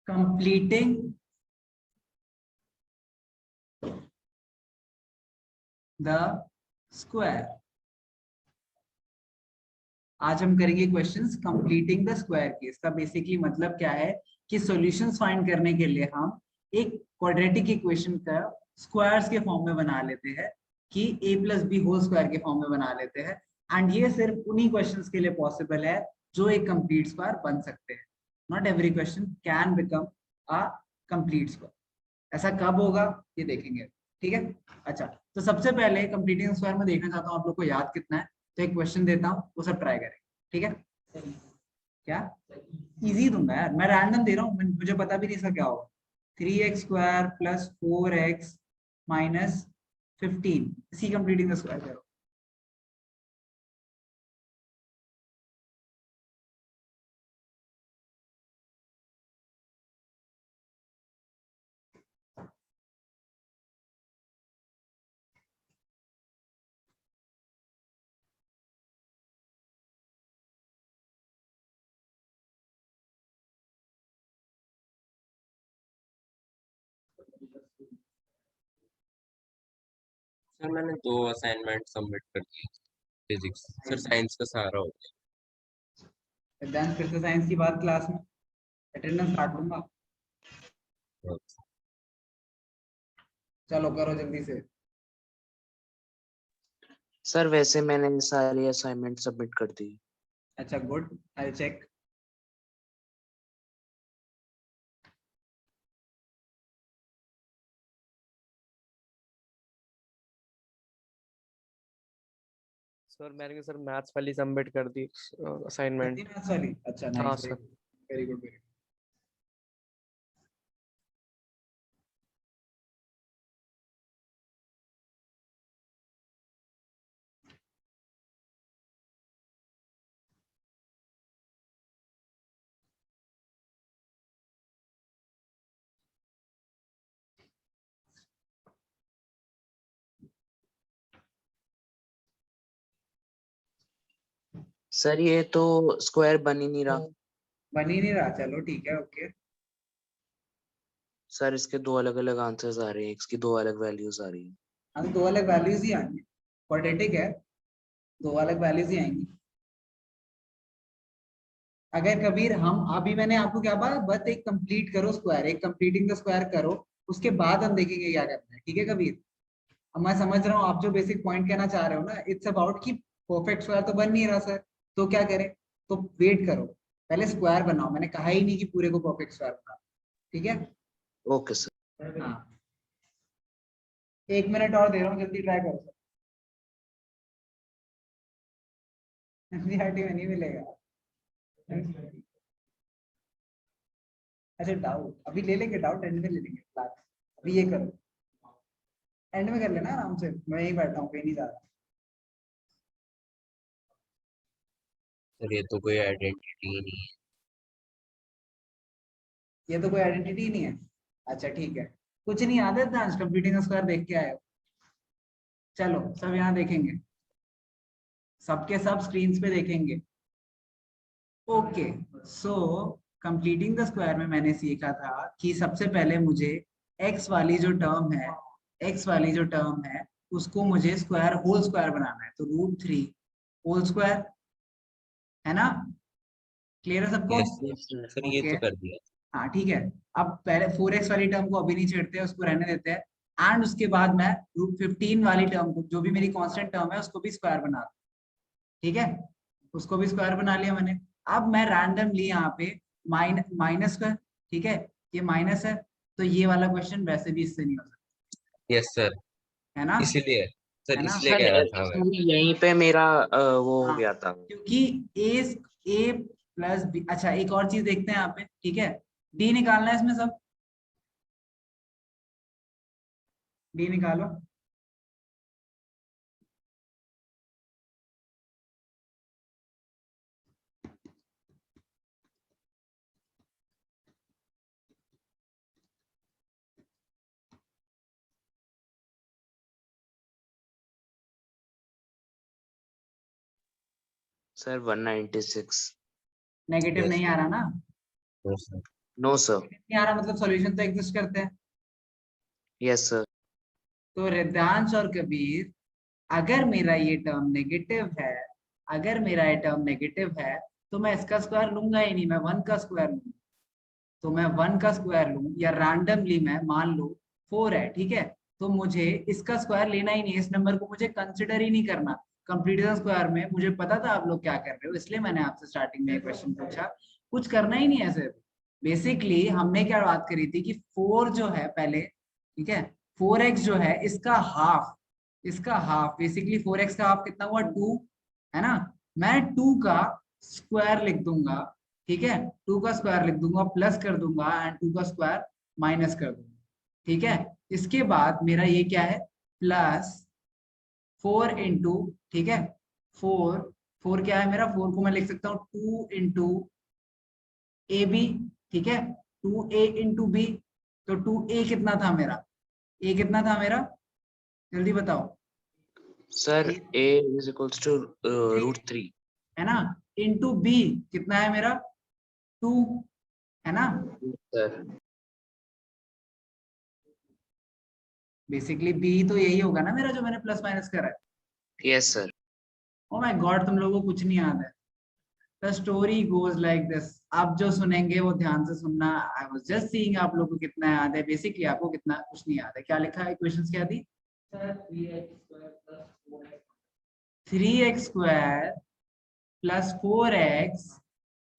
Completing the square. आज हम करेंगे क्वेश्चंस कंप्लीटिंग द स्क्वायर के। इसका बेसिकली मतलब क्या है कि सॉल्यूशंस फाइंड करने के लिए हम एक क्वाड्रेटिक इक्वेशन का स्क्वायर्स के फॉर्म में बना लेते हैं कि a plus B whole square के फॉर्म में बना लेते हैं। एंड ये सिर्फ उन्हीं क्वेश्चंस के लिए पॉसिबल है जो एक कंप्लीट स्क्वायर बन सकते हैं। Not every question can become a complete square. ऐसा कब होगा ये देखेंगे, ठीक है। अच्छा, तो सबसे पहले कंप्लीटिंग स्क्वायर में देखना चाहता हूँ आप लोग को याद कितना है। तो एक क्वेश्चन देता हूँ, वो सब ट्राई करें, ठीक है। क्या इजी दूंगा यार, मैं रैंडम दे रहा हूँ, मुझे पता भी नहीं इसका क्या होगा। 3x square plus 4x minus 15, इसी कंप्लीटिंग द स्क्वायर करो। सर मैंने 2 असाइनमेंट सबमिट कर दिए फिजिक्स। सर साइंस का सहारा हो फिर से साइंस की बात क्लास में अटेंडेंस काट लूंगा। गया। चलो करो जल्दी से। सर वैसे मैंने सारी असाइनमेंट सबमिट कर दी। अच्छा गुड, आई चेक। सर मैंने सर मैथ्स वाली सबमिट कर दी असाइनमेंट। मैथ्स वाली, अच्छा हाँ nice, sir. Very good very good. Sir ये तो स्क्वायर बन ही नहीं रहा। बन ही नहीं रहा, चलो ठीक है, ओके। सर इसके दो अलग अलग आंसर्स आ रहे हैं, इसकी दो अलग वैल्यूज आ रही हैं। हाँ तो दो अलग वैल्यूज ही आएंगे, क्वाड्रेटिक है, दो अलग वैल्यूज ही आएंगी। अगर कबीर हम अभी मैंने आपको क्या बोला, बस एक कंप्लीट करो स्क्वायर, एक कंप्लीटिंग द स्क्वायर करो, उसके बाद हम देखेंगे क्या करना है, ठीक है कबीर। अब मैं समझ रहा हूँ आप जो बेसिक पॉइंट कहना चाह रहे हो ना, इट्स अबाउट कि परफेक्ट स्क्वायर तो बन नहीं रहा सर, तो क्या करें। तो वेट करो, पहले स्क्वायर बनाओ, मैंने कहा ही नहीं कि पूरे को परफेक्ट स्क्वायर बनाओ, ठीक है। Okay sir. हाँ 1 मिनट और दे रहा हूँ, जल्दी ट्राई करो सर। एनसीईआरटी में नहीं मिलेगा। अच्छा डाउट अभी ले लेंगे, डाउट एंड में ले लेंगे क्लास। अभी ये करो, एंड में कर लेना आराम से, मैं यहीं बैठा हूँ, कहीं नहीं जा रहा। सर ये तो कोई आइडेंटिटी ही नहीं है। ये तो कोई आइडेंटिटी नहीं है। अच्छा ठीक है, कुछ नहीं आदत डांस कंप्यूटिंग स्क्वायर देख के आए हो। चलो सब यहाँ देखेंगे, सबके सब स्क्रीन पे देखेंगे। Okay, so completing the square में मैंने सीखा था कि सबसे पहले मुझे x वाली जो टर्म है, x वाली जो टर्म है उसको मुझे स्क्वायर होल स्क्वायर बनाना है। तो √3 होल स्क्वायर, है ना, क्लियर है सबको। यस सर ये ओके तो कर दिया। हाँ ठीक है। अब पहले 4x वाली टर्म को अभी नहीं छेड़ते हैं, उसको रहने देते हैं। एंड उसके बाद मैं √15 वाली टर्म को, जो भी मेरी कांस्टेंट टर्म है, उसको भी स्क्वायर बना दूं, ठीक है। उसको भी स्क्वायर बना लिया मैंने। अब मैं रैंडमली यहाँ पे माइनस कर, ठीक है, ये माइनस है, तो ये वाला क्वेश्चन वैसे भी इससे नहीं हो सकता, यस सर, है ना, इसीलिए है सर ना। इसलिए सर कह रहा था मैं। यहीं पे मेरा वो हो हाँ गया था। क्योंकि ए प्लस बी। अच्छा एक और चीज देखते हैं यहाँ पे, ठीक है, डी निकालना है इसमें सब, डी निकालो। सर 196। नेगेटिव यस नहीं आ रहा ना। सर। No sir. नहीं आ रहा मतलब सॉल्यूशन तो एग्जिस्ट करते हैं। Yes sir. तो रिद्धांश और कबीर, अगर मेरा ये टर्म नेगेटिव है, अगर मेरा ये टर्म नेगेटिव है तो मैं इसका स्क्वायर लूंगा ही नहीं, मैं 1 का स्क्वायर लूंगा। तो मैं 1 का स्क्वायर लूं या रैंडमली मैं मान लो 4 है, ठीक है, तो मुझे इसका स्क्वायर लेना ही नहीं, इस नंबर को मुझे कंसिडर ही नहीं करना। कंप्लीट स्क्वायर में मुझे पता था आप लोग क्या कर रहे हो, इसलिए मैंने आपसे स्टार्टिंग में क्वेश्चन पूछा। कुछ करना ही नहीं है सर। बेसिकली हमने क्या बात करी थी कि 4 जो है पहले, ठीक है, 4x जो है इसका हाफ, बेसिकली 4x का हाफ कितना हुआ 2, है ना। मैं 2 का स्क्वायर लिख दूंगा, ठीक है, 2 का स्क्वायर लिख दूंगा, प्लस कर दूंगा एंड 2 का स्क्वायर माइनस कर दूंगा, ठीक है। इसके बाद मेरा ये क्या है, प्लस 4 इंटू, ठीक है, 4 क्या है मेरा, 4 को मैं लिख सकता हूँ 2 इंटू ए बी, ठीक है, 2a इंटू बी। तो 2a कितना था मेरा, a कितना था मेरा, जल्दी बताओ। Sir a is equals to √3 है ना, इंटू बी कितना है मेरा 2, है ना। सर। बेसिकली बी तो यही होगा ना मेरा जो मैंने प्लस माइनस करा है। Yes sir. Oh my God, तुम लोगों को कुछ नहीं याद है। The story goes like this. आप जो सुनेंगे वो ध्यान से सुनना। आई वाज जस्ट सीइंग आप लोगों को कितना याद है। बेसिकली आपको कितना कुछ नहीं याद है। क्या लिखा है, क्वेश्चंस क्या थी, 3x square plus 4x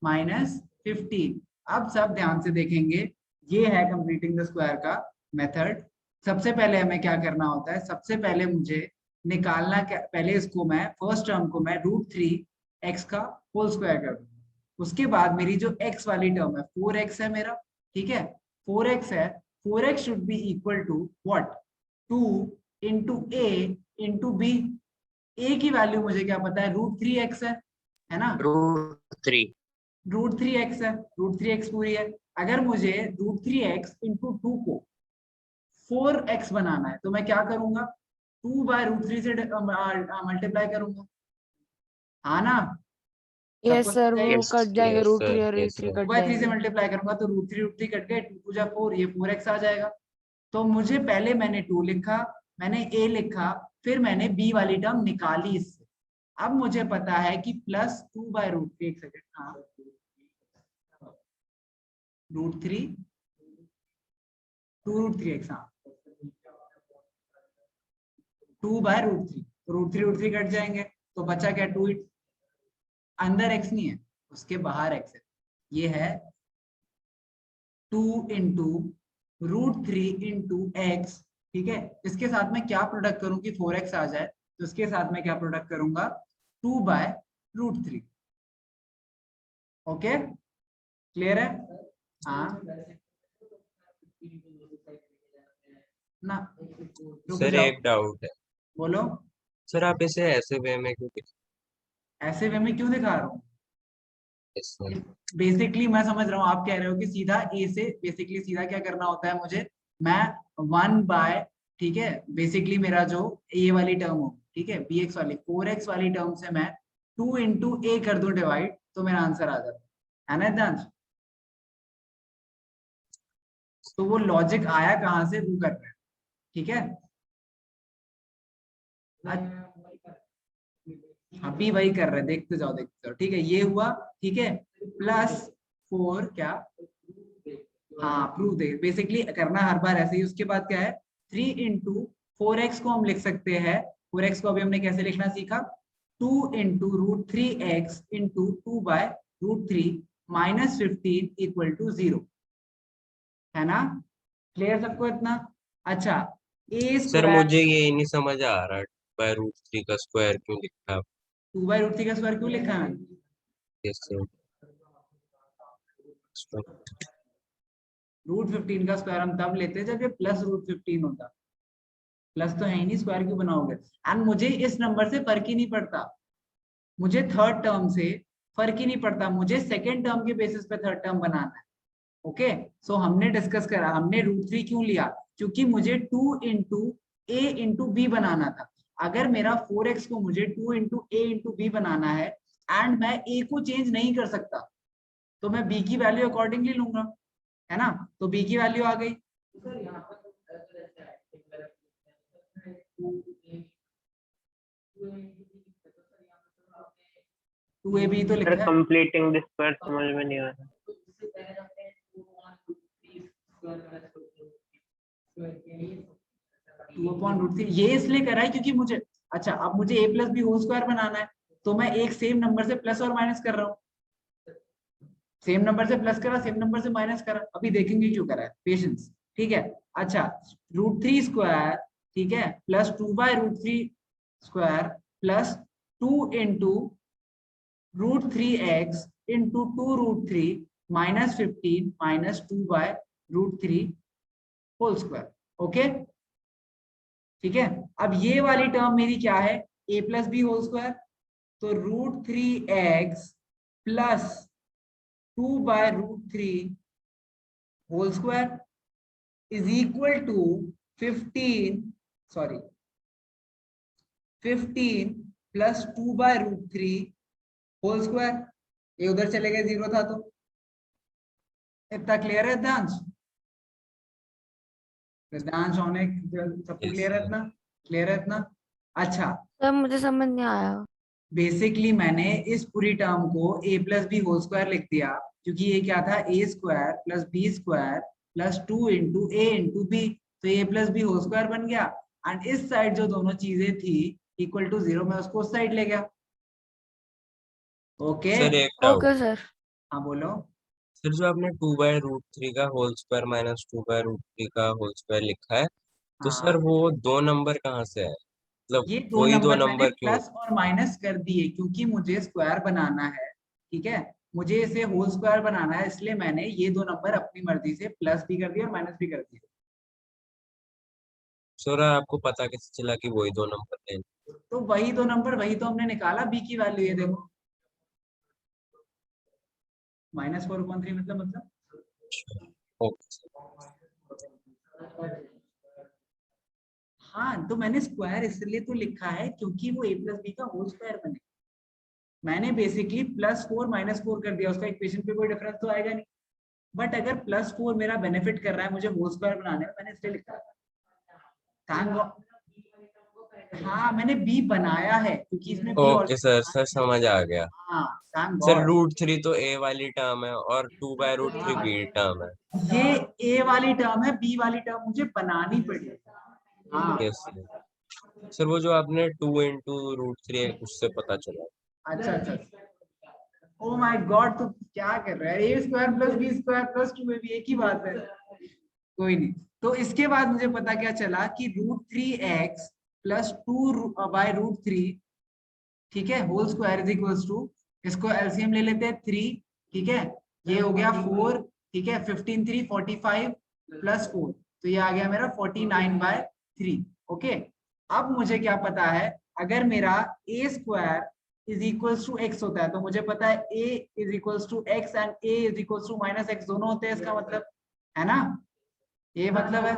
minus 15। अब सब ध्यान से देखेंगे, ये है कंप्लीटिंग द स्क्वायर का मेथड। सबसे पहले हमें क्या करना होता है, सबसे पहले मुझे निकालना क्या, पहले इसको मैं फर्स्ट टर्म को मैं √3x का होल स्क्वायर कर दूंगा। उसके बाद मेरी जो x वाली टर्म है 4x है मेरा, ठीक है, 4x है, 4x should be equal to what, 2 into a into b। a की वैल्यू मुझे क्या पता है, √3x है ना, √3 √3x है, √3x पूरी है। अगर मुझे √3x इंटू 2 को 4x बनाना है तो मैं क्या करूंगा, 2 बाय √3 से मल्टीप्लाई करूंगा, हाँ ना। यस सर, वो Yes, कट जाएंगे, yes √3 sir, और yes √3 sir. कट 2 बाय 3 से जाएंगे। मल्टीप्लाई करूंगा तो √3 कट गए, 2 जा 4, ये 4x आ जाएगा। तो मुझे पहले मैंने 2 लिखा, मैंने a लिखा, फिर मैंने b वाली टर्म निकाली इससे। अब मुझे पता है कि प्लस 2 बाय √3, एक सेकेंड, हाँ, √3 2√3x, हाँ, 2 बाय √3, तो √3 कट जाएंगे, तो बचा क्या 2, अंदर x नहीं है, उसके बाहर x है। ये है 2 इंटू √3 इंटू x, ठीक है। इसके साथ में क्या प्रोडक्ट करूं कि 4x आ जाए, तो इसके साथ में क्या प्रोडक्ट करूंगा, 2 बाय √3। ओके, क्लियर है, हाँ ना। रुक सर जाओ, एक डाउट है बोलो। सर, आप इसे ऐसे वे में क्यों ऐसे वे में क्यों दिखा रहा हूँ, लिखते हैं? बेसिकली मैं समझ रहा हूँ आप कह रहे हो कि सीधा ए से, बेसिकली सीधा क्या करना होता है मुझे, मैं 1 बाय, ठीक है, बेसिकली मेरा जो ए वाली टर्म हो, ठीक है, bx वाली 4x वाली टर्म से मैं 2 इंटू ए कर दूं डिवाइड, तो मेरा आंसर आ जाता है ना इदांश। तो वो लॉजिक आया कहाँ से, वो कर रहे हैं, ठीक है। अभी वही कर रहे हैं, देखते जाओ, ठीक है, ये हुआ, ठीक है, प्लस 4 क्या, हाँ प्रूफ दे, बेसिकली करना हर बार ऐसे ही। उसके बाद क्या है, 3 इंटू 4x को हम लिख सकते हैं, 4x को अभी हमने कैसे लिखना सीखा, 2 into √3x into 2 by √3 minus 15 equal to 0, है ना, क्लियर सबको इतना। अच्छा, ए सर स्क्वायर, मुझे ये नहीं समझ आ रहा, बाय √3 का स्क्वायर क्यों लिखा? 2 बाय √3 का स्क्वायर क्यों लिखा है, यस सर। √15 का स्क्वायर हम तब लेते हैं जब ये प्लस √15 होता, प्लस तो है ही नहीं, स्क्वायर क्यों बनाओगे। एंड मुझे इस नंबर से फर्क ही नहीं पड़ता, मुझे थर्ड टर्म से फर्क ही नहीं पड़ता, मुझे सेकेंड टर्म के बेसिस पे थर्ड टर्म बनाना है। ओके, सो हमने डिस्कस करा, हमने √3 क्यों लिया, क्योंकि मुझे 2 इंटू ए इंटू बी बनाना था। अगर मेरा 4x को मुझे 2 इंटू ए इंटू बी बनाना है एंड मैं ए को चेंज नहीं कर सकता, तो मैं बी की वैल्यू अकॉर्डिंगली लूंगा। है ना, तो बी की वैल्यू आ गई। टू ए बी तो सर लिखा है। कंप्लीटिंग दिस पर समझ में नहीं आ रहा। 2/√3 ये इसलिए करा है क्योंकि मुझे, अच्छा अब मुझे a plus B whole square बनाना है, तो मैं एक सेम नंबर से प्लस और माइनस कर रहा हूँ, सेम नंबर से प्लस करा, सेम नंबर से माइनस करा, अभी देखेंगे क्यों करा है, पेशेंस। ठीक है, अच्छा √3 स्क्वायर, ठीक है, plus 2/√3 square plus 2 into √3x into 2√3 minus 15 minus 2/√3 whole square. Okay, ठीक है, अब ये वाली टर्म मेरी क्या है, a plus B whole square, तो √3x plus 2/√3 whole square is equal to 15 plus 2/√3 whole square, ये उधर चले गए, जीरो था तो। इतना क्लियर है दांश? दांश होने सबको क्लियर है इतना? क्लियर है इतना? अच्छा, सर मुझे समझ नहीं आया। बेसिकली मैंने इस पूरी टर्म को a plus B whole square लिख दिया, क्योंकि ये क्या था, a square plus B square plus 2 into A into b, तो a plus B whole square बन गया। एंड इस साइड जो दोनों चीजें थी इक्वल टू 0, मैं उसको उस साइड ले गया। ओके, सर एक डाउट, ओके सर। हाँ बोलो। सर जो आपने 2/√3 का होल स्क्वायर माइनस 2/√3 का होल स्क्वायर लिखा है, तो हाँ, सर वो दो नंबर कहाँ से है, मतलब ये दो वही दो नंबर मैंने नंबर क्यों? प्लस और माइनस कर दिए क्योंकि मुझे स्क्वायर बनाना है, ठीक है, मुझे इसे होल स्क्वायर बनाना है, इसलिए मैंने ये दो नंबर अपनी मर्जी से प्लस भी कर दिया और माइनस भी कर दिया। सर आपको पता कैसे चला कि वही दो नंबर थे? तो वही दो नंबर, वही तो हमने निकाला, बी की वैल्यू ये देखो, -4/3 मतलब ओके। हाँ, तो मैंने स्क्वायर इसलिए तो लिखा है क्योंकि वो a प्लस बी का होल स्क्वायर बने। मैंने बेसिकली +4 -4 कर दिया, उसका इक्वेशन पे कोई डिफरेंस तो आएगा नहीं, बट अगर +4 मेरा बेनिफिट कर रहा है मुझे होल स्क्वायर बनाने में, मैंने इसलिए लिखा था। हाँ, मैंने बी बनाया है क्योंकि इसमें बी और, ओके सर, सर समझ आ गया। हाँ थैंक सर गॉड। √3 तो a वाली टर्म है और 2/√3 b टर्म है। ये ए वाली टर्म है, बी वाली टर्म मुझे बनानी पड़ी। हाँ, यस सर, वो जो आपने 2 इंटू √3 उससे पता चला। अच्छा अच्छा, ओ माय गॉड, तो क्या कर रहा है, A square plus B square plus 2ab एक ही बात है। कोई नहीं, तो इसके बाद मुझे पता क्या चला कि √3x प्लस 2/√3, ठीक है, whole square is equals to, इसको एलसीएम ले लेते हैं 3, ठीक है, ये हो गया 4, ठीक है, 15 3 45 प्लस 4, तो ये आ गया मेरा 49/3। ओके, अब मुझे क्या पता है, अगर मेरा a square is equals to x होता है, तो मुझे पता है a is equals to x and a is equals to -x दोनों होते हैं, इसका मतलब है ना, ये मतलब है।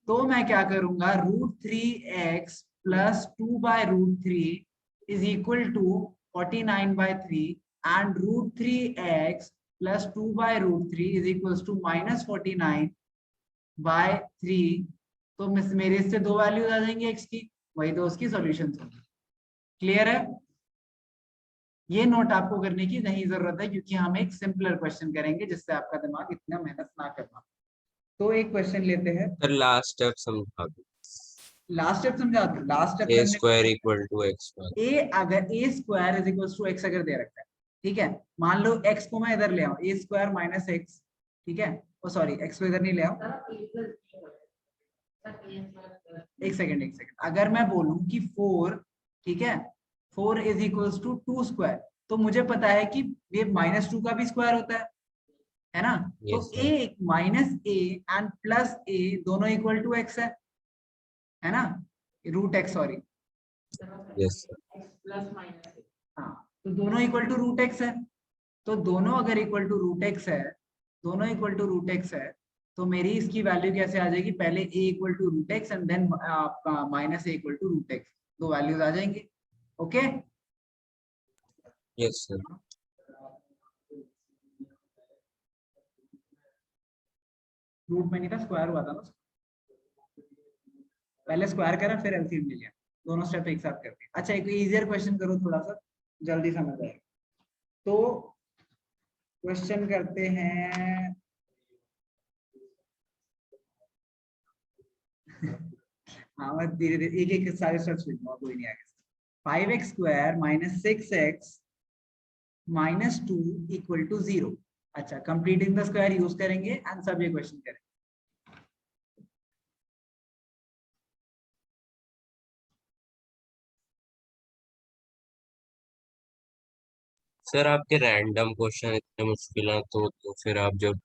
तो मैं क्या करूंगा, √3x plus 2/√3 is equal to 49/3 and √3x plus 2/√3 is equals to -49/3। तो मेरे इससे दो वैल्यूज आ जाएंगे x की, वही तो उसकी सॉल्यूशन होगी। क्लियर है? ये नोट आपको करने की नहीं जरूरत है क्योंकि हम एक सिंपलर क्वेश्चन करेंगे जिससे आपका दिमाग इतना मेहनत ना करना। तो एक क्वेश्चन लेते हैं, सर लास्ट स्टेप समझा दो। लास्ट स्टेप समझा दो। लास्ट स्टेप a करने square equal to x square. A, अगर a square is equal to x अगर दे रखा है, ठीक है, मान लो x को मैं इधर ले आऊं, a स्क्वायर माइनस x, ठीक है, ओ सॉरी x को इधर नहीं ले आऊं, एक सेकंड, अगर मैं बोलूं कि 4, ठीक है, 4 इज इक्वल्स टू 2 स्क्वायर, तो मुझे पता है कि ये -2 का भी स्क्वायर होता है ना, तो yes a sir. -a and plus a दोनों इक्वल टू x है ना, √x, सॉरी, यस सर। हाँ, तो दोनों इक्वल टू √x है, तो दोनों अगर इक्वल टू √x है, दोनों इक्वल टू √x है, तो मेरी इसकी वैल्यू कैसे आ जाएगी, पहले a equal to √x and then -a equal to √x, दो वैल्यूज आ जाएंगी। Okay, yes sir. रूट में नहीं था, स्क्वायर हुआ था ना, पहले स्क्वायर करा फिर एलसीएम ले लिया, दोनों स्टेप एक साथ करके। अच्छा एक इजियर क्वेश्चन करो, थोड़ा सा जल्दी समझ आएगा। तो क्वेश्चन करते हैं हाँ मैं धीरे धीरे एक एक सारे स्टेप्स लिखूंगा, कोई नहीं आगे। 5x² minus 6x minus 2 equal to 0। अच्छा कंप्लीटिंग द स्क्वायर यूज करेंगे एंड सब ये क्वेश्चन करेंगे। सर आपके रैंडम क्वेश्चन इतने मुश्किल हैं तो फिर आप जब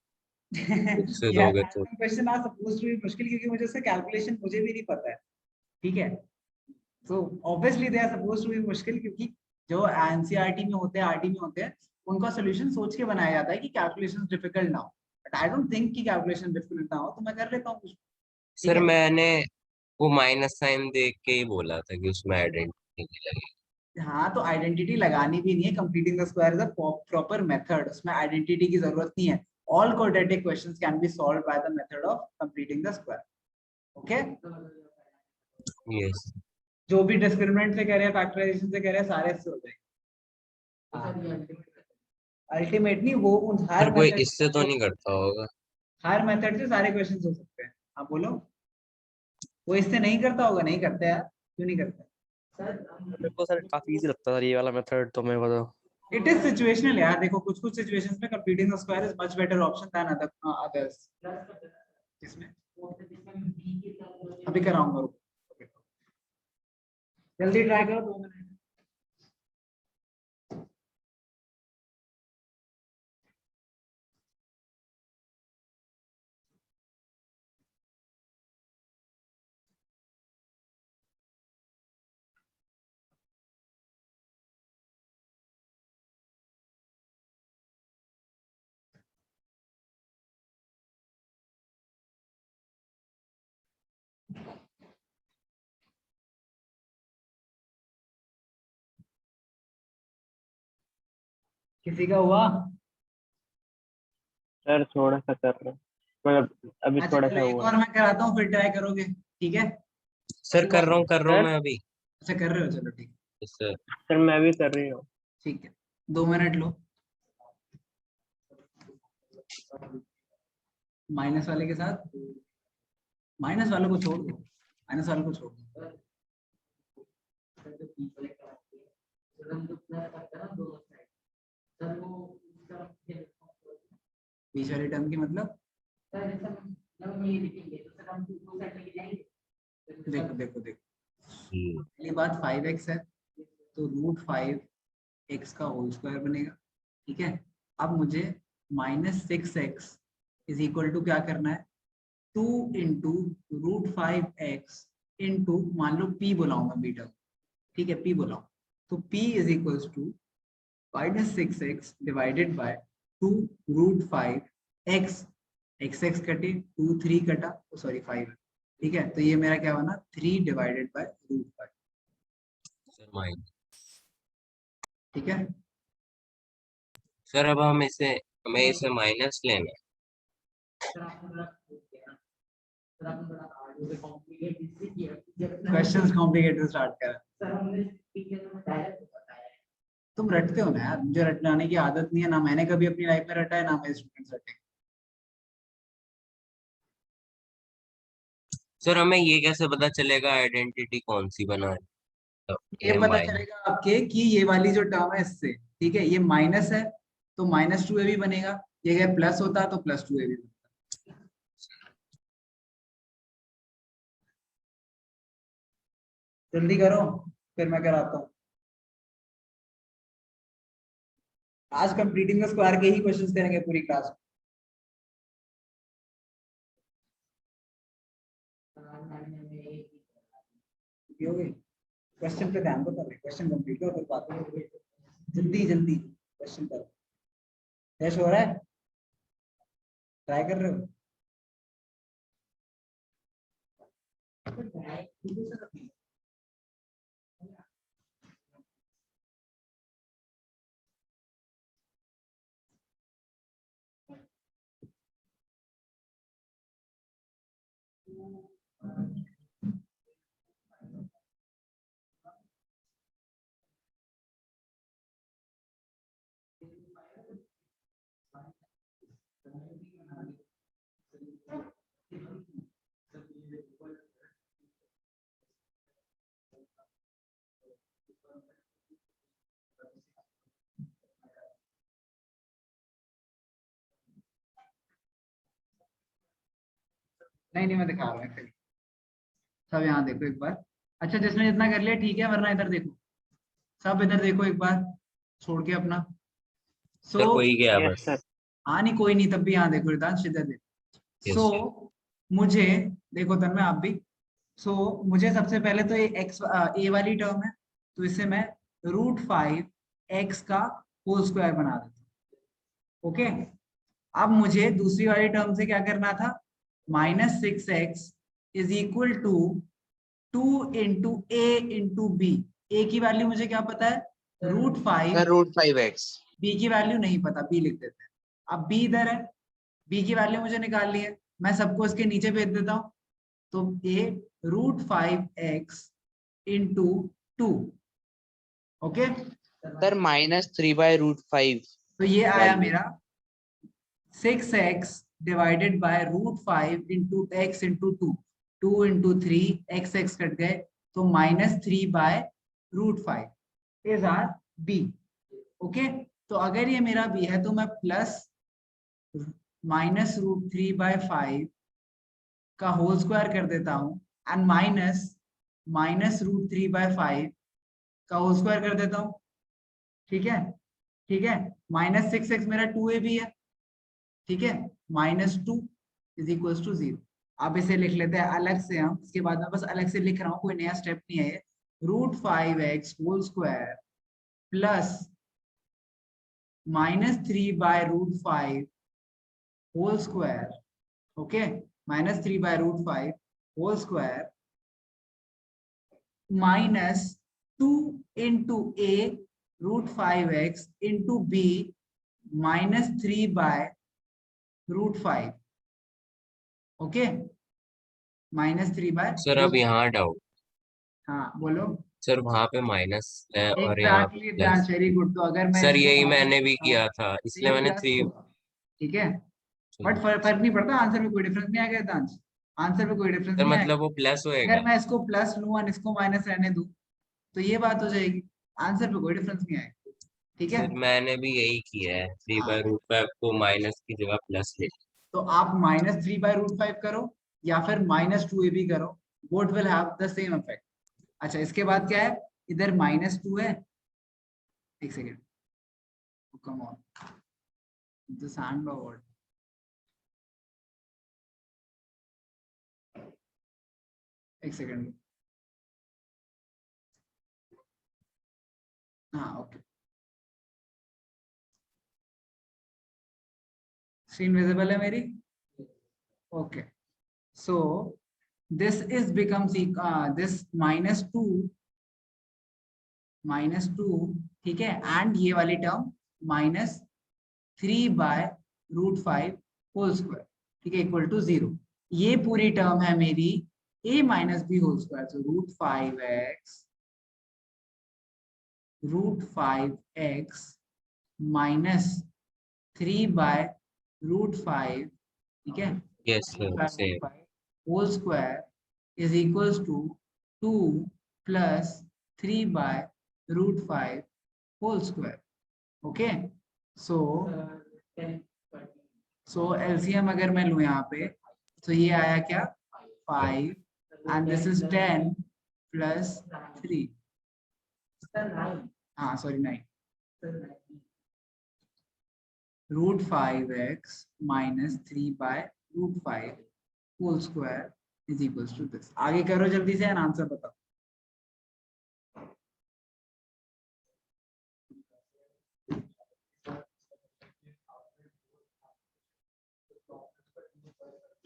खुद से यार दोगे तो क्वेश्चन आ सपोज टू बी मुश्किल, क्योंकि मुझे उसका कैलकुलेशन मुझे भी नहीं पता है, ठीक है। तो obviously they are suppose to be मुश्किल, क्योंकि जो एनसीईआरटी में होते हैं, आरटी में होते हैं, उनका सोल्यूशन सोच के बनाया जाता है कि कैलकुलेशन डिफिकल्ट ना हो। बट आई डोंट थिंक कि कैलकुलेशन डिफिकल्ट ना हो, तो मैं कर लेता हूँ कुछ, ठीक सर है। मैंने वो माइनस साइन देख के ही बोला था कि उसमें आइडेंटिटी लगेगी। हाँ तो आइडेंटिटी लगानी भी नहीं है, completing the square is a proper method, उसमें आइडेंटिटी की जरूरत नहीं है। All quadratic questions can be solved by the method of completing the square, okay. Yes जो भी डिस्क्रिमिनेंट से करे, फैक्टराइजेशन से करे, सारे इससे हो जाएंगे। अल्टीमेट नहीं, वो उन सर हर कोई मेथड इससे तो नहीं करता होगा। हर मेथड से सारे क्वेश्चंस हो सकते हैं। आप बोलो, वो इससे नहीं करता होगा? नहीं करता यार, क्यों नहीं करता? मेरे को सर काफी इजी लगता था ये वाला मेथड, तो मैं बताओ। इट इज सिचुएशनल यार, देखो कुछ कुछ सिचुएशंस में completing the square is much better option than others. इसमें अभी कराऊंगा, रुको। जल्दी ट्राई करो, 2 मिनट। किसी का हुआ? सर थोड़ा सा कर रहा हूँ, मतलब अभी अच्छा थोड़ा चलो सा एक हुआ। और मैं कराता हूँ, फिर ट्राई करोगे, ठीक है। सर कर रहा हूँ सर मैं अभी। अच्छा कर रहे हो, चलो ठीक है। सर सर मैं भी कर रही हूँ। ठीक है, 2 मिनट लो। माइनस वाले के साथ, माइनस वाले को छोड़ दो, माइनस वाले को छोड़ दो। बीच वाली टर्म की मतलब, देखो देखो देखो, पहली बात 5x है, तो √5x का होल स्क्वायर बनेगा, ठीक है। अब मुझे -6x इज इक्वल टू क्या करना है, 2 इंटू √5x इंटू, मान लो p बुलाऊंगा बीटा, ठीक है, p बुलाओ, तो p is equals to -6x divided by 2√5x, x कटे 2 3 कटा, सॉरी 5, ठीक है। तो ये मेरा क्या बना, 3 डिवाइडेड बाय √5, सर माइनस। ठीक है। सर अब हमें इसे माइनस लेना है। क्वेश्चंस कॉम्प्लिकेटेड स्टार्ट कर। तुम रटते हो ना यार, मुझे रटने की आदत नहीं है, ना मैंने कभी अपनी लाइफ में रटा है, ना मेरे स्टूडेंट्स रटे। सर हमें ये कैसे पता चलेगा आइडेंटिटी कौन सी बना है? ये ये पता माइनस। चलेगा आपके कि ये वाली जो टर्म है इससे, ठीक है, ये माइनस है तो -2a भी बनेगा, ये अगर प्लस होता तो +2a भी बनता। जल्दी करो, फिर मैं कराता हूँ। आज कंप्लीटिंग द स्क्वायर के ही क्वेश्चंस करेंगे पूरी क्लास में। क्वेश्चन पे ध्यान दो, पहले क्वेश्चन कंप्लीट करो फिर बात करो। जल्दी जल्दी क्वेश्चन करो। फ्रेश हो रहा है? ट्राई कर रहे हो? नहीं मैं दिखा रहा हूँ फिर। सब यहाँ देखो एक बार। अच्छा जिसने जितना कर लिया ठीक है, वरना इधर देखो, सब इधर देखो एक बार छोड़ के अपना। सर सो कोई गया यस बस। सर। हाँ नहीं कोई नहीं, तब भी यहाँ देखो रिदांश, इधर देखो। Yes. सो मुझे देखो तन्मय आप भी। सो मुझे सबसे पहले तो ये एक्स ए वाली टर्म है, तो इसे मैं √5 x का होल स्क्वायर बना देता हूँ। ओके, अब मुझे दूसरी वाली टर्म से क्या करना था, -6x is equal to 2 into A into B. A की वैल्यू मुझे क्या पता है, √5। √5x। बी की वैल्यू नहीं पता, बी लिख देते हैं। अब बी इधर है, बी की वैल्यू मुझे निकालनी है, मैं सबको इसके नीचे भेज देता हूँ। तो ये √5x इंटू 2। Okay, sir -3/√5। तो ये आया value। मेरा 6x divided bye √5 into x into 2। 2 into 3 x cut गए, तो -3/√5 इज आर b। ओके, तो अगर ये मेरा b है तो मैं प्लस -√3/5 का होल स्क्वायर कर देता हूँ, एंड -√3/5 का होल स्क्वायर कर देता हूँ। ठीक है, ठीक है। -6x मेरा 2ab है, ठीक है। -2 इज इक्वल टू 0। अब इसे लिख लेते हैं अलग से हम, इसके बाद में बस अलग से लिख रहा हूँ, कोई नया स्टेप नहीं है ये। √5x whole square plus -3/√5 whole square. Okay, -3/√5 whole square -2 into a √5x into b -3/√5। Okay, -3/। Sir अब यहाँ डाउट। हाँ बोलो। सर वहां पे माइनस है और यहाँ एग्जैक्टली प्लस। Very good. तो अगर मैं सर इसको यही माइनस मैंने भी करता हूँ किया था, तो इसलिए ये मैंने प्लस 3। होगा, ठीक है। बट फर्क नहीं पड़ता, आंसर में कोई डिफरेंस नहीं आएगा दांश, आंसर में कोई डिफरेंस सर नहीं मतलब आएगा। वो प्लस अगर होएगा। मैं इसको प्लस लूं और इसको माइनस रहने दूं तो ये बात हो जाएगी, आंसर पे कोई डिफरेंस नहीं आएगा। ठीक है, सर मैंने भी यही किया है, थ्री हाँ। बाय रूट फाइव को माइनस की जगह प्लस ले। तो आप -3/√5 करो या फिर -2ab करो, both will have the same effect. अच्छा इसके बाद क्या है, इधर -2 है, एक second, come on the sand और एक सेकेंड। हाँ ओके, स्क्रीन विजिबल है मेरी? Okay, so this is becomes this -2, ठीक है, एंड ये वाली टर्म -3/√5 होल स्क्वायर, ठीक है, इक्वल टू 0। ये पूरी टर्म है मेरी a - b whole square, so √5x -3/√5, ठीक है, yes sir same. Whole square is equals to 2 plus 3/√5 whole square. Okay, so LCM अगर मैं लूं यहाँ पे तो ये आया क्या, 5 एंड दिस इज 10 प्लस 3, हाँ sorry 9, √5x -3/√5 whole square is equals to this. आगे करो जल्दी से एंड आंसर बताओ।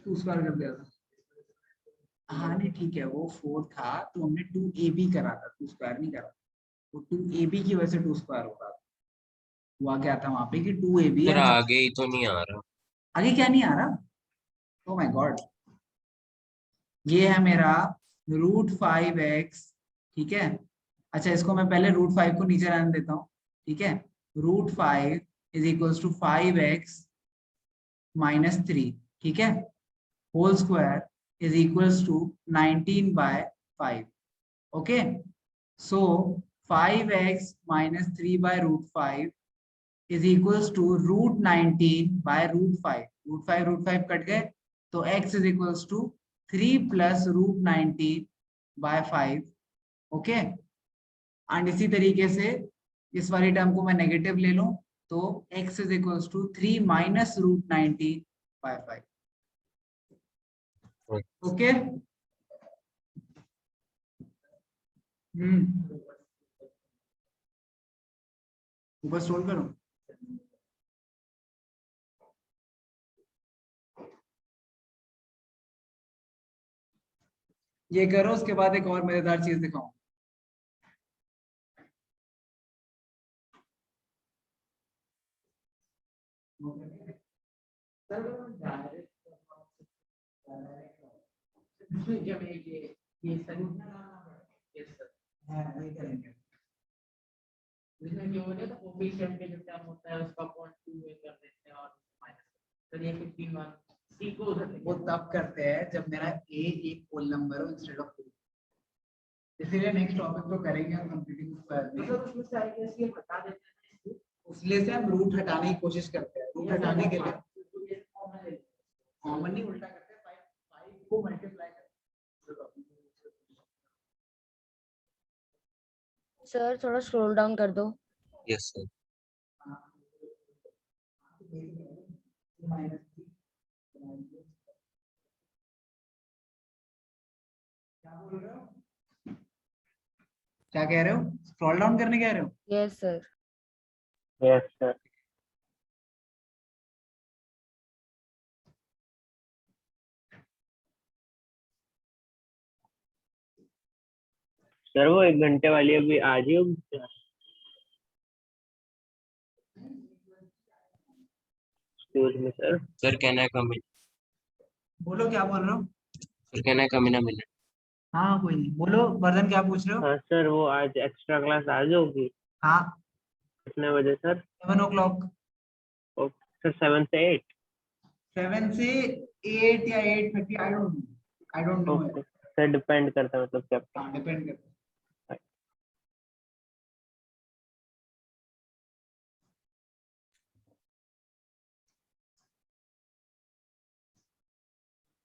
टू स्क्वायर कर दिया था, हाँ नहीं ठीक है, वो 4 था तो हमने 2ab करा था, 2 स्क्वायर नहीं करा, वो 2ab की वजह से 2 स्क्वायर हो रहा था। हुआ क्या था वहां पे कि 2ab सर एंड आगे ही तो नहीं आ रहा। आगे क्या नहीं आ रहा, ओह माय गॉड। ये है मेरा √5x, ठीक है। अच्छा इसको मैं पहले √5 को नीचे रहने देता हूँ, ठीक है। √5 इज इक्वल्स टू 5x -3, ठीक है, whole square is equals to 19/5। Okay, so 5x -3/√5 is equals to √19/√5। √5 कट गए तो x is equals to 3 plus root 19/5, okay. And इसी तरीके से इस वाली टर्म को मैं नेगेटिव ले लूं तो x is equals to 3 minus root 19/5, okay. ऊपर स्क्रॉल करो। ये करो, उसके बाद एक और मजेदार चीज दिखाऊं। जिसमें जो होता है कोफिशिएंट के जो टर्म होता है उसका पॉइंट 2 वे कर देते हैं और माइनस, तो ये 51 सी को उधर वो तब करते हैं जब मेरा a एक होल नंबर हो इंस्टेड ऑफ 2। इसीलिए नेक्स्ट टॉपिक तो करेंगे हम कंप्यूटिंग स्क्वायर में, मतलब उसमें सारे केस ये बता देते हैं, उसलिए से हम रूट हटाने की कोशिश करते हैं। रूट हटाने के लिए कॉमन नहीं उल्टा करते हैं, 5 को मल्टीप्लाई करते सर थोड़ा स्क्रॉल डाउन कर दो। Yes sir. क्या कह रहे हो? स्क्रॉल डाउन करने कह रहे हो? Yes sir. Yes sir. Sir वो 1 घंटे वाली अभी आज ही होगी क्या? Excuse me sir. Sir can I come in? बोलो क्या बोल रहे हो? Sir can I come in a minute? हाँ कोई नहीं, बोलो वर्धन क्या पूछ रहे हो? हाँ सर वो आज एक्स्ट्रा क्लास आज होगी हाँ कितने बजे सर? 7 o'clock। ओके सर 7 से 8। 7 से 8 या 8:30, I don't know okay sir depend करता है मतलब क्या? हाँ डिपेंड करता है।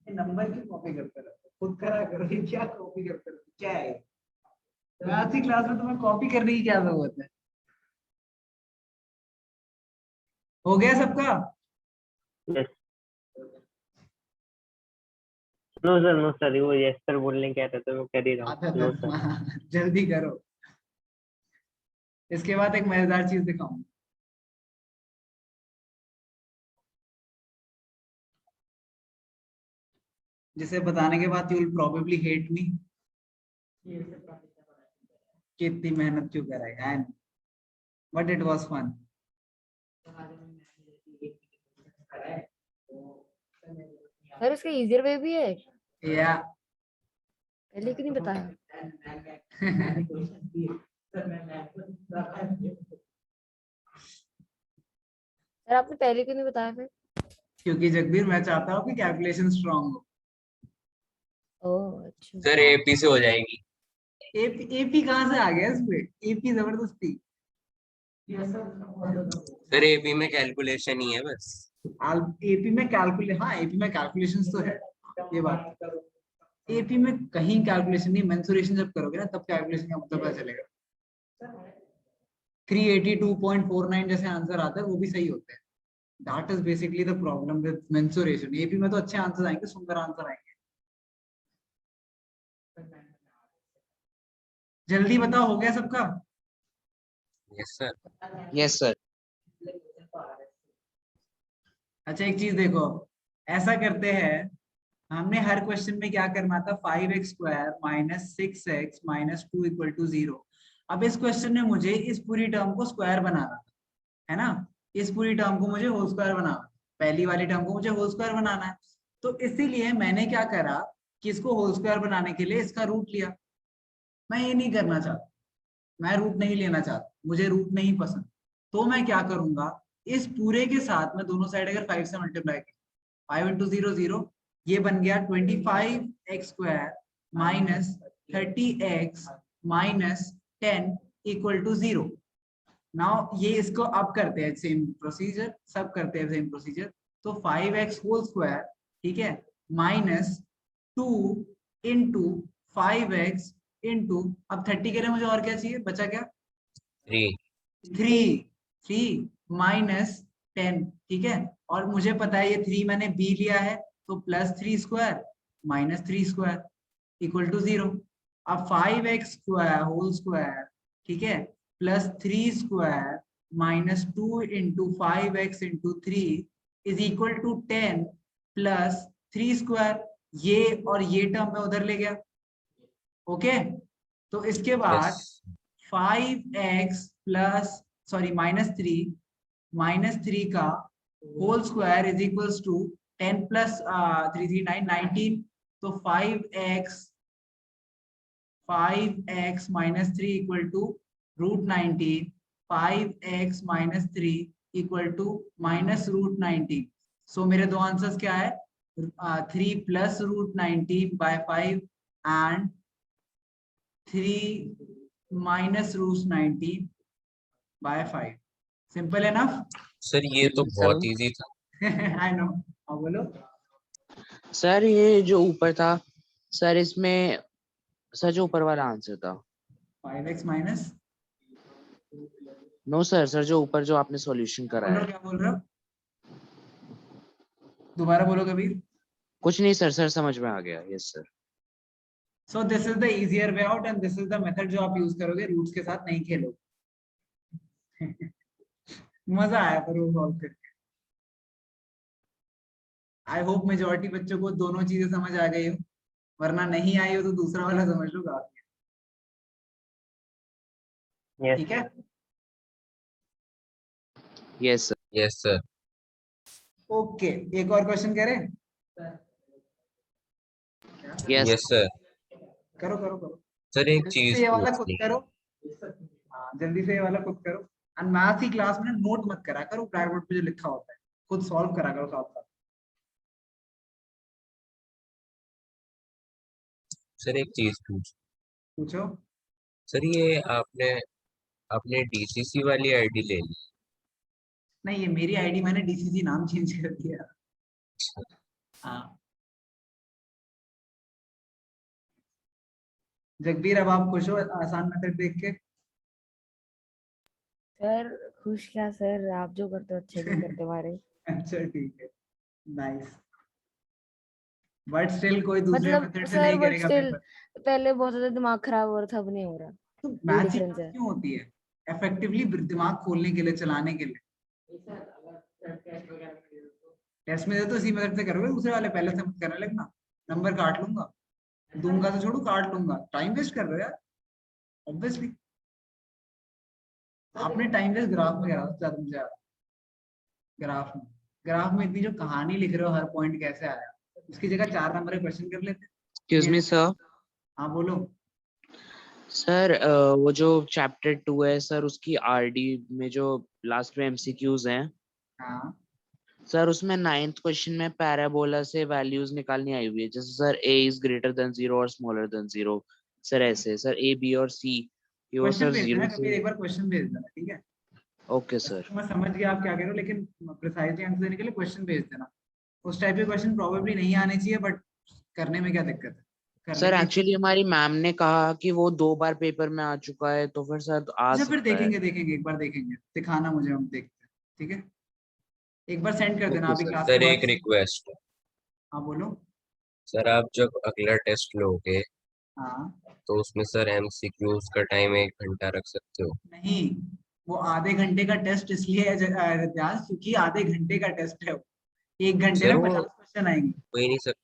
नंबर की कॉपी करते रहते हो, खुद करा करो, ये क्या कॉपी करते रहते हो? क्या है मैथ्स की क्लास में तुम्हें कॉपी करने की क्या जरूरत है? हो गया सबका? यस। नो सर वो यस सर बोलने क्या रहता है मैं कर ही रहा हूँ। No sir. जल्दी करो। इसके बाद एक मजेदार चीज दिखाऊं। जिसे बताने के बाद you will probably hate me कि इतनी मेहनत क्यों कराएगा, and but it was fun. Sir इसका इजियर वे भी है, या पहले क्यों नहीं बताया? सर आपने पहले क्यों नहीं बताया फिर? क्योंकि जगदीर मैं चाहता हूँ कि कैलकुलेशन स्ट्रांग हो। ओह अच्छा। सर एपी से हो जाएगी। एपी कहाँ से आ गया इसमें? एपी जबरदस्ती। सर एपी में कैलकुलेशन ही है बस। एपी में हाँ एपी में कैलकुलेशंस तो है, ये बात। एपी में कहीं कैलकुलेशन नहीं, मेंसुरेशन जब करोगे ना तब कैलकुलेशन का मतलब पता चलेगा। 382.49 जैसे आंसर आता है वो भी सही होते हैं। That is basically the problem with mensuration. AP में तो अच्छे आंसर आएंगे, सुंदर आंसर आएंगे। जल्दी बताओ, हो गया सबका? Yes sir. Yes sir. अच्छा एक चीज देखो, ऐसा करते हैं, हमने हर क्वेश्चन में क्या करना था, 5x² minus 6x minus 2 equal to 0। अब इस क्वेश्चन में मुझे इस पूरी टर्म को स्क्वायर बनाना है ना, इस पूरी टर्म को मुझे होल स्क्वायर बनाना, पहली वाली टर्म को मुझे होल स्क्वायर बनाना है। तो इसीलिए मैंने क्या करा कि इसको होल स्क्वायर बनाने के लिए इसका रूट लिया। मैं ये नहीं करना चाहता, मैं रूट नहीं लेना चाहता, मुझे रूट नहीं पसंद। तो मैं क्या करूंगा, इस पूरे के साथ में दोनों साइड अगर 5 से मल्टीप्लाई करूं, 5 into 0 0, ये बन गया 25x² minus 30x minus 10 equal to 0। Now ये इसको अब करते हैं सेम प्रोसीजर, सब करते हैं सेम प्रोसीजर। तो 5x होल स्क्वायर, ठीक है, माइनस 2 इंटू 5x इंटू, अब 30 के लिए मुझे और क्या चाहिए, बचा क्या, 3 3 माइनस 10, ठीक है। और मुझे पता है ये 3 मैंने b लिया है, तो plus 3 square minus 3 square equal to 0। अब 5x स्क्वायर होल स्क्वायर, ठीक है, plus 3 square minus 2 into 5x into 3 is equal to 10 plus 3 square. ये और ये टर्म में उधर ले गया, ओके। तो इसके बाद yes 5x plus sorry minus 3 का whole square is equals to 10 plus 3 3 9 19। तो 5x minus 3 equal to root 19, 5x minus 3 equal to minus root 19। So मेरे दो आंसर्स क्या है, 3 plus root 19 by 5 and 3 minus root 19 by 5। Simple enough. Sir ये तो बहुत easy था। I know. अब बोलो। सर ये जो ऊपर था सर, इसमें सर जो ऊपर वाला आंसर था 5x minus, no sir, sir जो ऊपर जो आपने सॉल्यूशन करा है, क्या बोल रहे हो, दोबारा बोलो कबीर। कुछ नहीं सर, सर समझ में आ गया, yes sir. So this is the easier way out and this is the method जो आप यूज करोगे, रूट्स के साथ नहीं खेलोगे। मजा आया पर वो सॉल्व करके। आई होप मेजॉरिटी बच्चों को दोनों चीजें समझ आ गई हो, वरना नहीं आई हो तो दूसरा वाला समझ लो काफी है। यस ठीक है, yes sir. Yes sir. Okay. एक और क्वेश्चन करें, यस यस सर। करो करो करो। सर एक जल्दी चीज से ये वाला खुद पूछनी है। करो। हाँ जल्दी से ये वाला खुद करो। एंड मैथ की क्लास में नोट मत करा करो, ब्लैक बोर्ड पे जो लिखा होता है खुद सॉल्व करा करो साथ साथ। सर एक चीज पूछो। सर ये आपने आपने डीसीसी वाली आईडी ले ली? नहीं ये मेरी आईडी, मैंने डीसीसी नाम चेंज कर दिया। हाँ जगबीर, अब आप खुश हो आसान मेथड देख के? सर खुश क्या सर, आप जो करते हो अच्छे नहीं करते हमारे। अच्छा ठीक है, नाइस। बट स्टिल कोई दूसरे मतलब मेथड से सर नहीं बट करेगा स्टिल पेपर। पहले बहुत ज्यादा दिमाग खराब हो रहा था, अब नहीं हो रहा। तो ये मैथ्स की डिफरेंस क्लास है। क्यों होती है? इफेक्टिवली दिमाग खोलने के लिए, चलाने के लिए। टेस्ट में दे तो इसी मेथड से करोगे, दूसरे वाले पहले से मत करने लगना। नंबर काट लूंगा, दूंगा तो छोड़ू, काट लूंगा, टाइम वेस्ट कर रहे हो यार ऑब्वियसली। आपने टाइम वेस्ट ग्राफ में करा था तुमसे ज्यादा। ग्राफ में इतनी जो कहानी लिख रहे हो हर पॉइंट कैसे आया, उसकी जगह 4 नंबर का क्वेश्चन कर लेते। Excuse me sir. हाँ बोलो। सर वो जो चैप्टर 2 है सर, उसकी आरडी में जो लास्ट में एमसीक्यूज हैं हाँ सर, उसमें 9th क्वेश्चन में पैराबोला से वैल्यूज निकालनी आई हुई है, जैसे sir a is greater than 0 और स्मॉलर देन 0। सर ऐसे सर a b और c ये वो क्वेश्चन सर भेज देना 0 कभी, से। एक बार क्वेश्चन भेज देना, ठीक है। Okay sir. मैं समझ गया आप क्या कह रहे हो, लेकिन प्रिसाइजली आंसर देने के लिए क्वेश्चन भेज देना। उस टाइप के क्वेश्चन प्रोबेबली नहीं आने चाहिए, बट करने में क्या दिक्कत है, कर सर लेंगे। एक्चुअली हमारी मैम ने कहा कि वो 2 बार पेपर में आ चुका है, तो फिर सर आ अच्छा फिर सकता है। देखेंगे एक बार देखेंगे, दिखाना मुझे, हम देखते हैं, ठीक है। एक बार सेंड कर देना ओके अभी सर। क्लास के सर बाद। एक रिक्वेस्ट है। हाँ बोलो। सर आप जब अगला टेस्ट लोगे हाँ तो उसमें सर एमसीक्यूज का टाइम 1 घंटा रख सकते हो? नहीं, वो आधे घंटे का टेस्ट इसलिए है रिद्धांश, क्योंकि आधे घंटे का टेस्ट है वो। 1 घंटे सर में वो 50 क्वेश्चन आएंगे। हो ही नहीं सकता।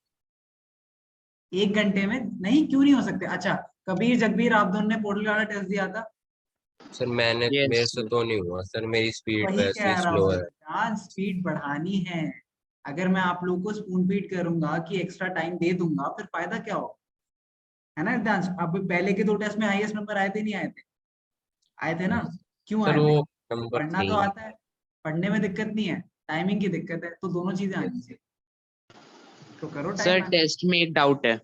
1 घंटे में नहीं, क्यों नहीं हो सकते? अच्छा कबीर जगबीर आप दोनों ने पोर्टल वाला टेस्ट दिया था? सर मेरे यस से तो नहीं हुआ सर, मेरी स्पीड वही वैसे ही कह रहा स्लो हूँ, है। डांस स्पीड बढ़ानी है। अगर मैं आप लोगों को स्पून फीड करूंगा कि एक्स्ट्रा टाइम दे दूंगा, फिर फायदा क्या हो, है ना डांस? अब पहले के 2 टेस्ट में हाईएस्ट नंबर आए थे नहीं आए थे? आए थे ना। क्यों सर आए थे? वो नंबर पढ़ना थे तो ही। आता है, पढ़ने में दिक्कत नहीं है, टाइमिंग की दिक्कत है, तो दोनों चीजें आनी चाहिए। तो करो सर टाइम। टेस्ट में एक डाउट है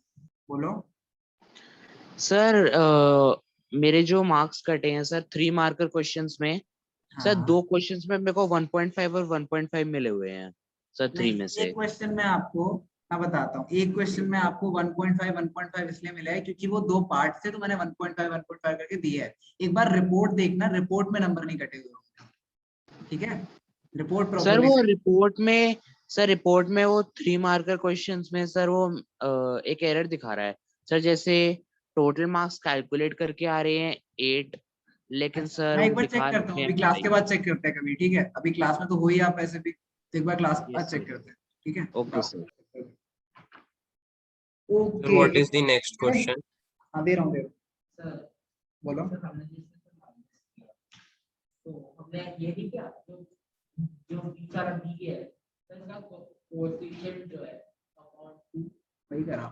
बोलो। सर। मेरे जो मार्क्स कटे हैं सर 3 मार्कर क्वेश्चंस में, सर हाँ 2 क्वेश्चंस में मेरे को 1.5 और 1.5 मिले हुए हैं सर, 3 नहीं, में से। एक क्वेश्चन में आपको मैं बताता हूँ, एक क्वेश्चन में आपको 1.5 इसलिए मिला है क्योंकि वो दो पार्ट थे, तो मैंने 1.5 करके दिया है। एक बार रिपोर्ट देखना, रिपोर्ट में नंबर नहीं कटे हुए, ठीक है? रिपोर्ट सर प्रॉपर्ली वो रिपोर्ट में वो 3 मार्कर क्वेश्चंस में सर वो एक एरर दिखा रहा है सर, जैसे टोटल मार्क्स कैलकुलेट करके आ रहे हैं 8, लेकिन सर मैं वो एक बार चेक दिखा करता हूँ, रखे हैं अभी क्लास के 22। बाद चेक करते हैं कभी, ठीक है? अभी क्लास में तो हो ही आप ऐसे भी, तो एक बार क्लास के बाद Yes, चेक sir. करते हैं, ठीक है? Okay sir. So okay, what is the next question? हाँ दे रहा हूँ, सर बोलो। सर हमने जिससे किया तो हमने ये नहीं किया जो बी सारा बी है सर, इसका कोएफिशिएंट जो है अपॉन 2 वही करा।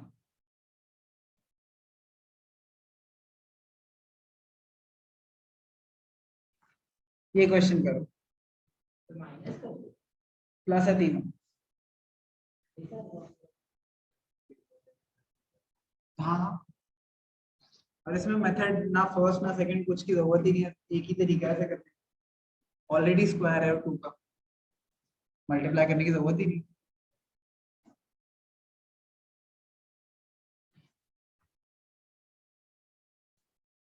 ये क्वेश्चन करो, तो माइनस कर दो प्लस है तीनों। हाँ हाँ, और इसमें मेथड ना फर्स्ट ना सेकंड कुछ की जरूरत ही नहीं है, एक ही तरीका से करते हैं। ऑलरेडी स्क्वायर है 2 का, मल्टीप्लाई करने की जरूरत ही नहीं।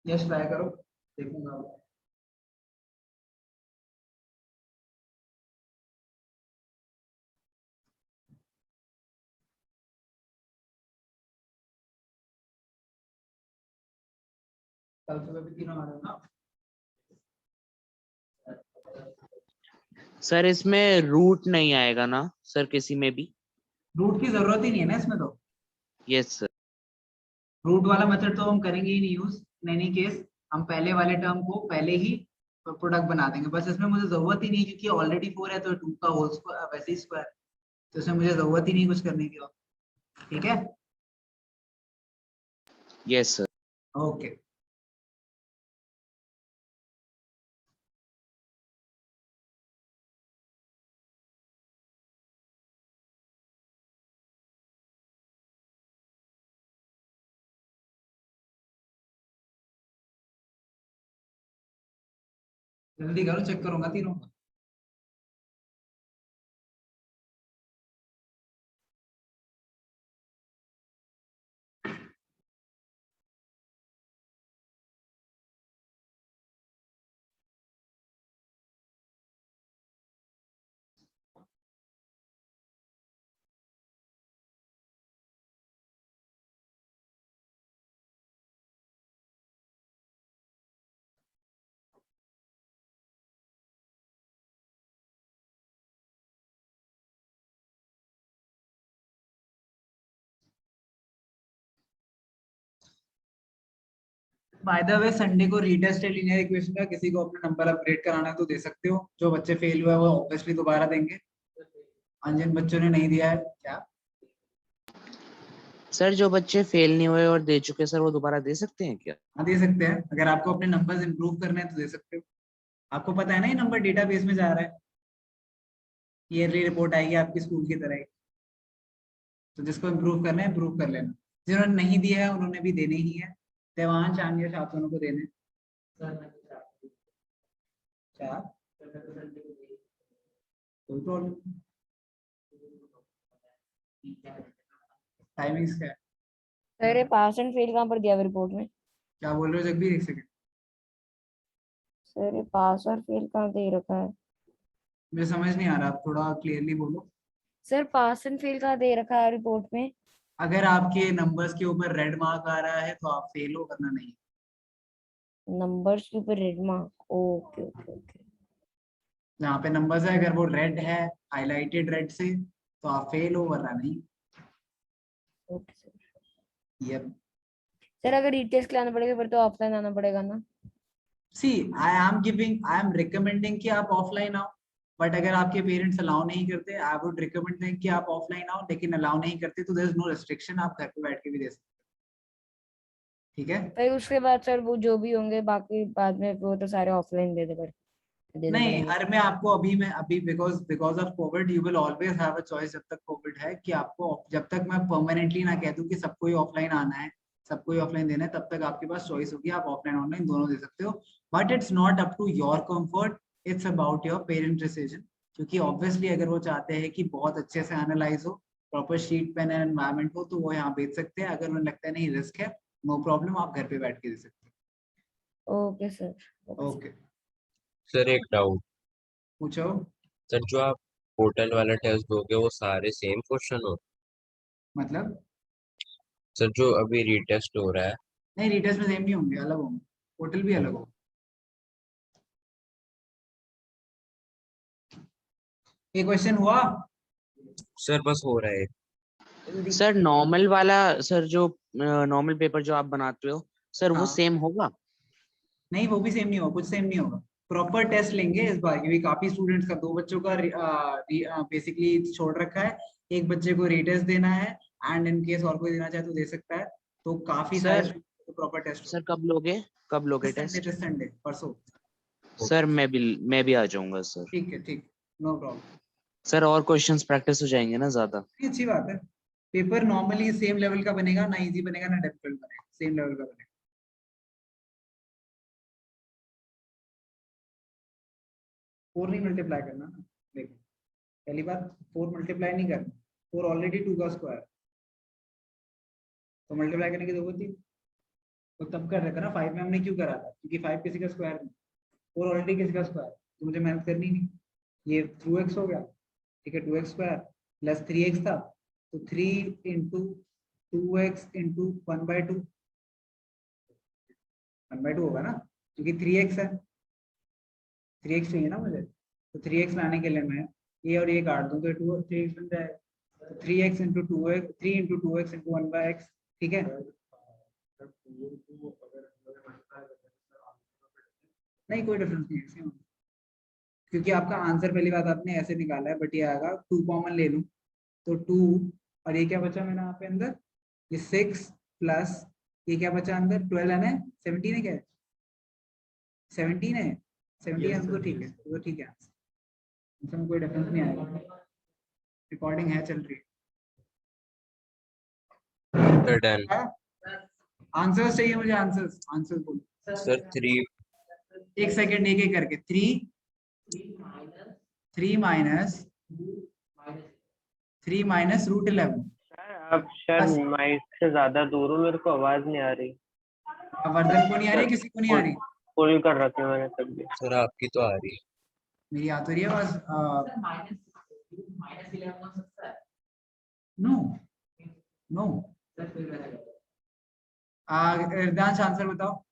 यस ट्राई करो, देखूंगा। कल सुबह भी तीनों आ रहे हो ना? सर इसमें रूट नहीं आएगा ना सर किसी में भी? रूट की जरूरत ही नहीं है ना इसमें तो। Yes sir. रूट वाला मेथड तो हम करेंगे ही नहीं यूज, इन एनी केस हम पहले वाले टर्म को पहले ही प्रोडक्ट बना देंगे, बस इसमें मुझे जरूरत ही नहीं क्योंकि ऑलरेडी 4 है तो 2 का होल स्क्वायर वैसे ही स्क्वायर, तो इसमें मुझे जरूरत ही नहीं कुछ करने की। ठीक है, यस सर। ओके। जल्दी करो, चेक करूंगा तीनों का। बाय द वे संडे को रीटेस्ट है लीनियर इक्वेशन का, किसी को अपना नंबर अपग्रेड कराना है तो दे सकते हो, जो बच्चे फेल हुए हैं वो ऑब्वियसली दोबारा देंगे, जिन बच्चों ने नहीं दिया है क्या? सर जो बच्चे फेल नहीं हुए और दे चुके सर वो दोबारा दे सकते हैं क्या? हाँ दे सकते हैं, अगर आपको अपने नंबर्स इंप्रूव करने हैं तो दे सकते हो। आपको पता है ना ये नंबर डेटाबेस में जा रहा है, ईयरली रिपोर्ट आएगी आपकी स्कूल की तरह ही, तो जिसको इम्प्रूव करना है इम्प्रूव कर लेना। जिन्होंने नहीं दिया है उन्होंने भी देने ही है, देवांश आन्यश आप दोनों को देने। चार कोई प्रॉब्लम, टाइमिंग्स क्या है? सर ये पास एंड फेल कहाँ पर दिया हुआ रिपोर्ट में? क्या बोल रहे हो जगबीर, एक सेकंड। सर ये पास और फेल कहाँ दे रखा है? मुझे समझ नहीं आ रहा, आप थोड़ा क्लियरली बोलो। सर पास एंड फेल कहाँ दे रखा है रिपोर्ट में? अगर आपके नंबर्स के ऊपर रेड मार्क आ रहा है तो आप फेल हो, करना नहीं। नंबर्स के ऊपर red mark, okay okay okay. जहाँ पे नंबर्स है अगर वो रेड है, हाईलाइटेड रेड से, तो आप फेल हो, वरना नहीं। Okay sir. यप। सर अगर रीटेस्ट के लिए आना पड़ेगा फिर तो ऑफलाइन आना पड़ेगा ना? सी आई एम रिकमेंडिंग कि आप ऑफलाइन आओ, बट अगर आपके पेरेंट्स अलाउ नहीं करते, आई वुड रिकमेंड कि आप ऑफलाइन आओ, लेकिन अलाउ नहीं करते तो देयर इज नो रेस्ट्रिक्शन, आप घर पे बैठ के भी दे सकते हो। ठीक है, फिर उसके बाद सर वो जो भी होंगे बाकी बाद में वो तो सारे ऑफलाइन देने नहीं पड़ेंगे। हर में आपको अभी because of Covid you will always have a choice, जब तक कोविड है, कि आपको जब तक मैं परमानेंटली ना कह दूं कि सबको ही ऑफलाइन आना है, सबको ही ऑफलाइन देना है, तब तक आपके पास चॉइस होगी, आप ऑफलाइन ऑनलाइन दोनों दे सकते हो। But it's not up to your comfort, it's about your parent decision, क्योंकि ऑब्वियसली अगर वो चाहते हैं कि बहुत अच्छे से एनालाइज हो, proper sheet pan and environment हो तो वो यहाँ भेज सकते हैं। अगर उन्हें लगता है नहीं रिस्क है, नो प्रॉब्लम, आप घर पे बैठ के दे सकते ओके सर। हैं। ओके, सर एक डाउट, पूछो। सर जो आप पोर्टल वाला टेस्ट दोगे वो सारे सेम क्वेश्चन हो? मतलब सर जो अभी रीटेस्ट हो रहा है, नहीं, रिटेस्ट में सेम नहीं होंगे, अलग होंगे, पोर्टल भी अलग होगा। ये क्वेश्चन हुआ? सर बस हो रहा है। सर नॉर्मल वाला, सर जो नॉर्मल पेपर जो आप बनाते हो सर वो हाँ। सेम होगा? नहीं, वो भी सेम नहीं होगा, कुछ सेम नहीं होगा। प्रॉपर टेस्ट लेंगे इस बार, क्योंकि काफी स्टूडेंट्स का, 2 बच्चों का बेसिकली छोड़ रखा है, एक बच्चे को रीटेस्ट देना है, एंड इन केस और कोई देना चाहे तो दे सकता है। तो काफी सारे सर स्टूडेंट्स को प्रॉपर टेस्ट सर कब लोगे संडे, टेस्ट? संडे परसों। सर मैं भी आ जाऊंगा सर। ठीक है, ठीक, नो प्रॉब्लम। सर और क्वेश्चंस प्रैक्टिस हो जाएंगे ना ज्यादा? अच्छी बात है। पेपर नॉर्मली सेम लेवल का बनेगा, ना इजी बनेगा ना डिफिकल्ट बनेगा, सेम लेवल का बनेगा। 4 नहीं मल्टीप्लाई करना ना, देखो पहली बात, 4 मल्टीप्लाई नहीं करना, 4 ऑलरेडी 2 का स्क्वायर, तो मल्टीप्लाई करने की जरूरत ही, तो तब कर रहे थे ना 5 में हमने, क्यों करा था? क्योंकि 5 किसी का स्क्वायर नहीं, 4 ऑलरेडी किसी का स्क्वायर, तो मुझे मेहनत करनी नहीं। ये 2x हो गया, ठीक है, 2x स्क्वायर प्लस 3x था, तो 3 इंटू 2x इंटू 1/2, 1/2 होगा ना, क्योंकि 3x है, 3x चाहिए ना मुझे, तो 3x लाने के लिए मैं ये और ये काट दूं तो 3x बन जाएगा। तो 3x into 2x, 3 into 2x into 1/x, ठीक है। नहीं, कोई डिफरेंस नहीं है इसमें, क्योंकि आपका आंसर पहली बात आपने ऐसे निकाला है, बट ये आएगा 2 कॉमन ले लूं तो 2, और ये क्या बचा मेरा यहाँ पे अंदर, ये 6 प्लस ये क्या बचा अंदर, 12 है ना, 17 है, क्या है 17 है, 17 है तो ठीक है, तो ठीक है, इसमें कोई डिफरेंस नहीं आएगा। रिकॉर्डिंग है, चल रही सर डन। है। आंसर्स चाहिए मुझे, आंसर्स, आंसर्स बोलो। सर 3 एक सेकेंड, एक एक करके। 3 माइनस 3 माइनस √11। आप शायद माइक से ज्यादा दूर हो, मेरे को आवाज नहीं आ रही। वर्धन को नहीं आ रही, किसी को नहीं आ रही? फुल कर रखी है मैंने तब भी। सर आपकी तो आ रही है। मेरी आ तो रही है आवाज। नो नो, रिदांश आंसर बताओ,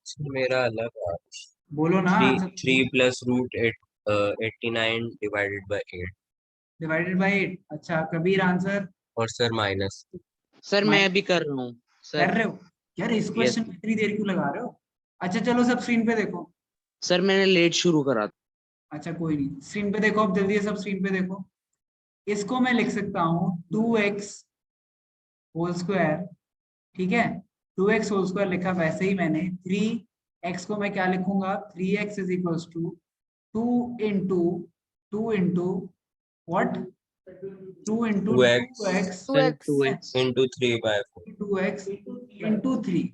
सर मेरा अलग आ बोलो ना answer. 3 plus √89 divided by 8 divided by 8। अच्छा, कबीर आंसर। और सर माइनस। सर मैं भी कर रहा हूँ कर सर। रहे हो यार, इस क्वेश्चन में इतनी देर क्यों लगा रहे हो? अच्छा चलो, सब स्क्रीन पे देखो। सर मैंने लेट शुरू करा था। अच्छा कोई नहीं, स्क्रीन पे देखो, अब जल्दी से सब स्क्रीन पे देखो। इसको मैं लिख सकता हूँ 2x होल स्क्वायर, ठीक है, 2x होल स्क्वायर लिखा, वैसे ही मैंने 3x को मैं क्या लिखूंगा, 3x is equals to 2 into what, 2 into 2x 2x 2x 2x into 3/4 2x into 3,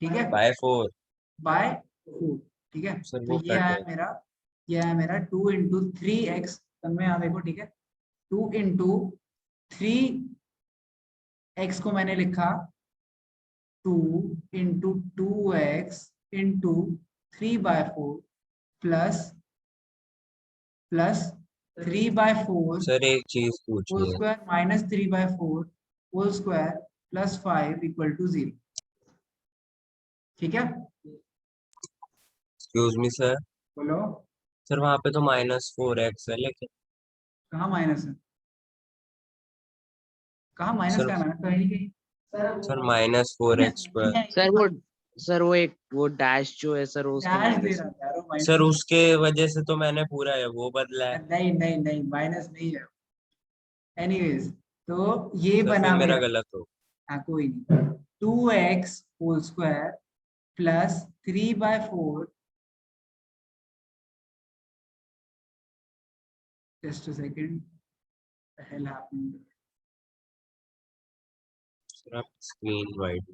ठीक है, बाय 4। बाय 4, ठीक है। सर तो वो ये कट आया है। मेरा, ये आया मेरा 2 इंटू 3x, तब में यहाँ देखो, ठीक है, 2 इंटू 3x को मैंने लिखा 2 into 2x into 3/4 plus 3/4 sir एक चीज होल पूछनी है। Square minus 3/4 whole square plus 5 equal to 0, ठीक है। Excuse me sir. बोलो, सर वहाँ पे तो -4x है, लेकिन कहाँ माइनस है, कहाँ माइनस सर का माइनस तो है ही नहीं सर -4x²। सर वो डैश जो है सर वो उसका डैश दे माइनस रहा है। था यार, वो माइनस सर उसके वजह से तो मैंने पूरा है वो बदला है। नहीं नहीं नहीं, माइनस नहीं है। एनीवेज, तो ये सर बना फिर मेरा मेरा, गलत हो। हाँ कोई नहीं, 2x whole square plus 3/4, just a second, the hell happened? Sir आप स्क्रीन वाइड।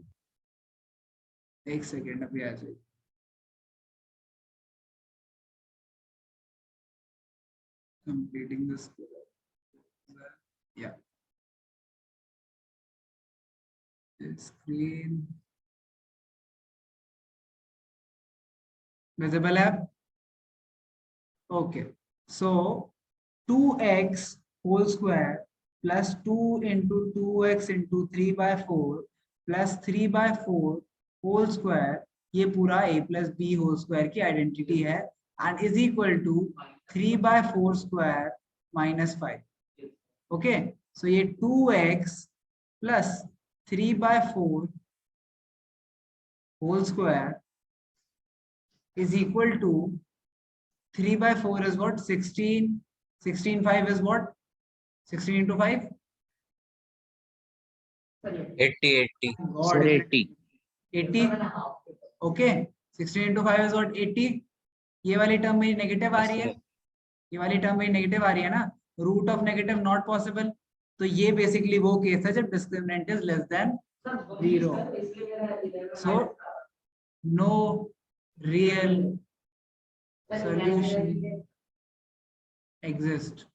एक सेकेंड, अभी आ जाए, completing this, yeah, screen visible है? Okay, so 2x whole square plus 2 into 2x into 3 by 4 plus 3 by 4 whole square, ये पूरा a plus b whole square की identity है and is equal to 3 by 4 square minus 5. Okay, so ये 2x plus 3 by 4 whole square is equal to 3 by 4 is what? 16. 16 5 is what? 16 into 5? 80 80 God, sir 80 80. Okay, 16 into 5 is what? 80. ये वाली term मेरी negative आ रही है, ये वाली term मेरी negative आ रही है ना, root of negative not possible. तो ये बेसिकली वो केस है जब discriminant is less than 0. So no real solution exist.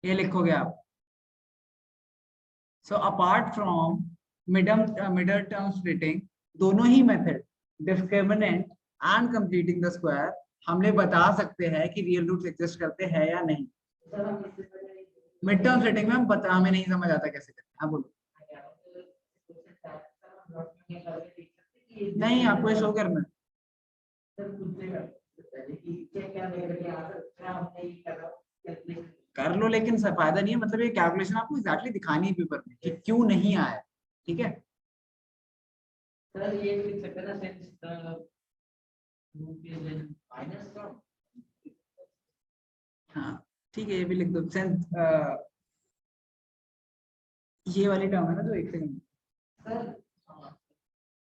ये लिखोगे आप. So apart from middle term splitting, दोनों ही method discriminant and completing the square हमने बता सकते हैं कि रियल रूट्स एग्जिस्ट करते हैं या नहीं. मिड टर्म स्प्लिटिंग में हम बता, हमें नहीं समझ आता कैसे करते हैं. हाँ बोलो. नहीं, आपको शो करना कर लो, लेकिन फायदा नहीं है. मतलब ये कैलकुलेशन आपको एग्जैक्टली दिखानी है पेपर में कि क्यों नहीं आया. ठीक है, हाँ ठीक है, ये भी लिख दो. सेंस ये वाली टर्म है ना, तो एक सेकंड.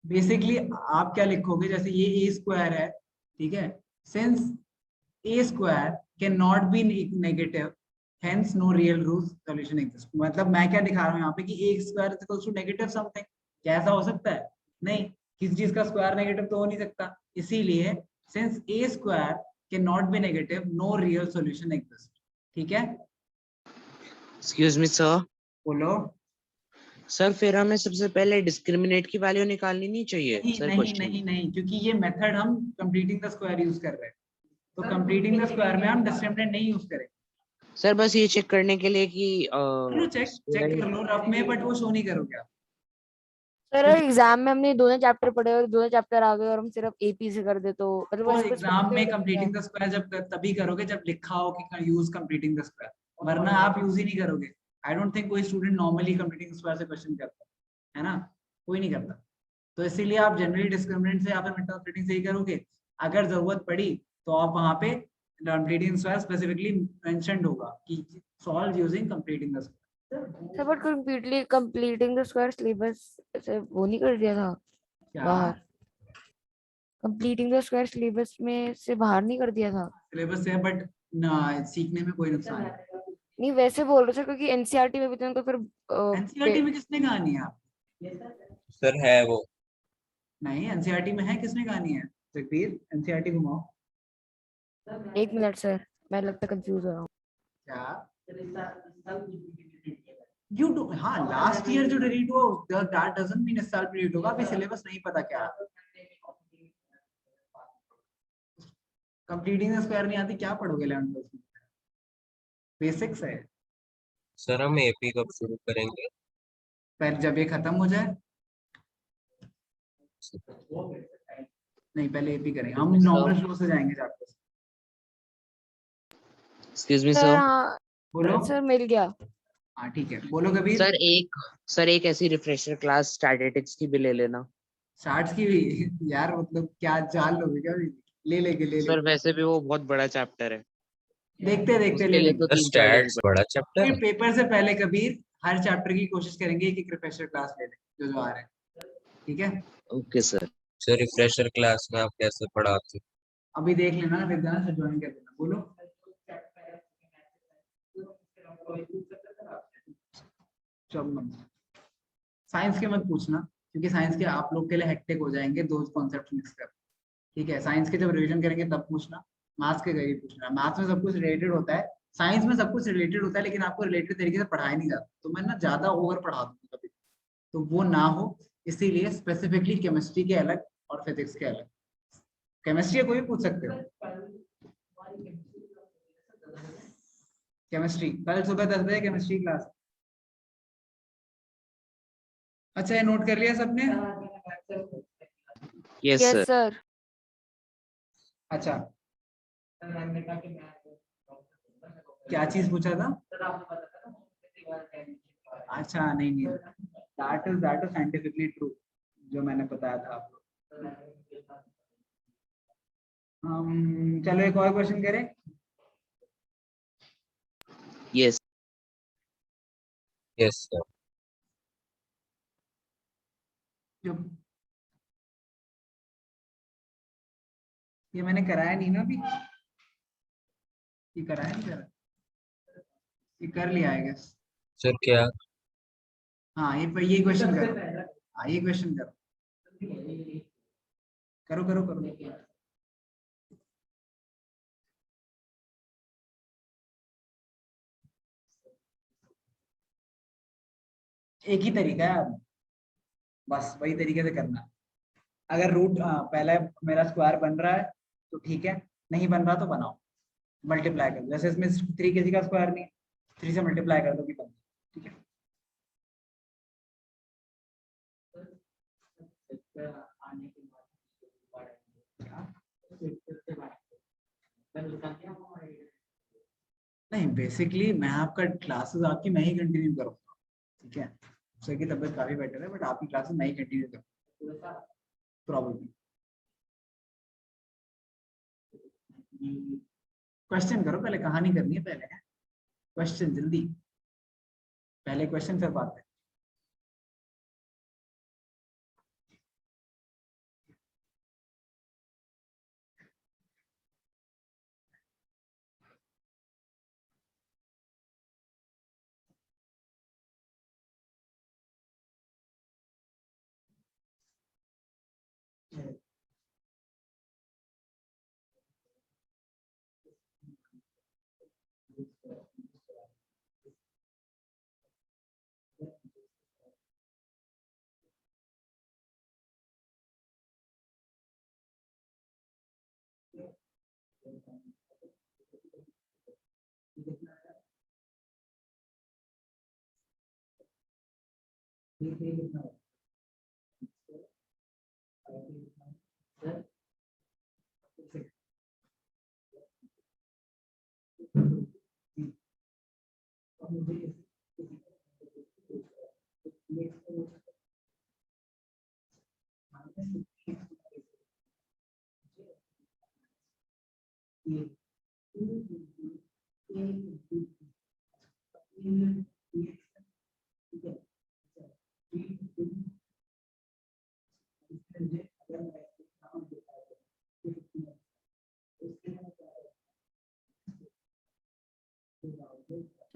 बेसिकली आप क्या लिखोगे, जैसे ये ए स्क्वायर है, ठीक है, since A square can not be negative, hence no real root solution exist. मतलब मैं क्या दिखा रहा हूँ यहाँ पे कि A square is equal to negative something. क्या ऐसा हो सकता है? नहीं, किसी चीज का स्क्वायर नेगेटिव तो हो नहीं सकता. इसीलिए since A square can not be negative, no real solution exist. ठीक है, एक्सक्यूज मी सर. बोलो. सर फिर हमें सबसे पहले डिस्क्रिमिनेट की वैल्यू निकालनी नहीं चाहिए नहीं सर नहीं क्वेश्चन नहीं नहीं, क्योंकि ये मेथड हम कंप्लीटिंग द स्क्वायर यूज कर रहे हैं, तो कंप्लीटिंग द स्क्वायर में हम डिस्क्रिमिनेंट नहीं यूज करेंगे. सर बस ये चेक करने के लिए कि चलो चेक कर लो रफ में, बट वो शो नहीं करोगे आप. सर एग्जाम में हमने दोनों चैप्टर पढ़े और दोनों चैप्टर आ गए और हम सिर्फ एपी से कर दे तो मतलब वो ऐसे कुछ एग्जाम में करते कंप्लीटिंग द स्क्वायर जब तभी करोगे जब लिखा हो कि यूज कंप्लीटिंग द स्क्वायर, वरना आप यूज ही नहीं करोगे. आई डोंट थिंक कोई student normally completing the square से क्वेश्चन करता है ना, कोई नहीं करता. तो इसीलिए आप जनरली डिस्क्रिमिनेंट से या फिर मिड टर्म स्प्लिटिंग से ही करोगे. अगर जरूरत पड़ी तो आप वहां पे completing the square specifically mentioned होगा कि solve using completing the square. Sir but completing the square syllabus से वो नहीं कर दिया था बाहर. कंप्लीटिंग द स्क्वायर सिलेबस में से बाहर नहीं कर दिया था. सिलेबस से, बट ना सीखने में कोई नुकसान नहीं. नहीं वैसे बोल रहे थे क्योंकि एनसीईआरटी में भी तो फिर एनसीईआरटी में किसने कहानी है आप? सर है वो. नहीं, एनसीईआरटी में है, किसने कहानी है? जगबीर एनसीईआरटी घुमाओ. एक मिनट सर, मैं लगता कंफ्यूज हो रहा हूँ. क्या यू डू? हाँ, लास्ट ईयर जो डिलीट हुआ दैट डजंट मीन इस साल डिलीट होगा. अभी सिलेबस नहीं पता क्या है. कंप्लीटिंग द स्क्वायर नहीं आती, क्या पढ़ोगे 11th क्लास में? बेसिक्स है. सर हम एपी कब शुरू करेंगे? पहले जब ये खत्म हो जाए. नहीं, पहले एपी करेंगे हम. नॉर्मल फ्लो से जाएंगे chapter. Excuse me sir sir. हाँ बोलो. सर मिल गया. हाँ ठीक है, बोलो कबीर. सर एक ऐसी रिफ्रेशर क्लास स्टैटिस्टिक्स की भी ले लेना. चार्ट्स की भी यार, मतलब क्या जान लोगे क्या? ले लेंगे. सर वैसे भी वो बहुत बड़ा चैप्टर है. देखते ले उसके लिए लेंगे. तो 3-4 दिन स्टैट्स बड़ा चैप्टर फिर है. पेपर से पहले कबीर हर चैप्टर की कोशिश करेंगे कि रिफ्रेशर क्लास ले लें जो आ रहे हैं. ठीक है, okay sir. Sir refresher class में आप कैसे पढ़ाते? अभी देख लेना, फिर ध्यान से ज्वाइन कर देना. बोलो. साइंस के मत पूछना, क्योंकि साइंस के आप लोग के लिए हेक्टिक हो जाएंगे दो कॉन्सेप्ट मिक्स कर. ठीक है, साइंस के जब रिवीजन करेंगे तब पूछना. मैथ्स के गए पूछना. मैथ्स में सब कुछ रिलेटेड होता है, साइंस में सब कुछ रिलेटेड होता है, लेकिन आपको रिलेटेड तरीके से पढ़ाया नहीं जाता. तो मैं ना ज्यादा ओवर पढ़ा दूंगा कभी, तो वो ना हो, इसीलिए स्पेसिफिकली केमिस्ट्री के अलग और फिजिक्स के अलग। केमिस्ट्री कोई भी पूछ सकते हो। केमिस्ट्री कल सुबह 10 बजे केमिस्ट्री क्लास। अच्छा, ये नोट कर लिया सबने? Yes yes sir. सर। अच्छा, क्या चीज पूछा था? अच्छा, नहीं नहीं, दैट इज साइंटिफिकली ट्रू जो मैंने बताया था आपको। चलो एक और क्वेश्चन करें। Yes yes sir. जो ये मैंने कराया नहीं ना अभी, ये कराया नहीं करा, ये कर लिया है गेस। सर क्या? हाँ, ये क्वेश्चन करो। हाँ, ये क्वेश्चन करो करो करो करो। एक ही तरीका है, बस वही तरीके से करना है। अगर रूट पहले मेरा स्क्वायर बन रहा है तो ठीक है, नहीं बन रहा तो बनाओ, मल्टीप्लाई कर दो। जैसे इसमें 3 kg का स्क्वायर नहीं है, 3 से मल्टीप्लाई कर दो कि बन जाए, ठीक है। नहीं, बेसिकली मैं आपका क्लासेस आपकी मैं ही कंटिन्यू करूँगा, ठीक है। सर की तबीयत काफी बेटर है, बट आपकी क्लासेस मैं ही कंटिन्यू करूँगा प्रॉब्लम। क्वेश्चन करो पहले, कहानी करनी है पहले, क्वेश्चन जल्दी, पहले क्वेश्चन फिर बात है।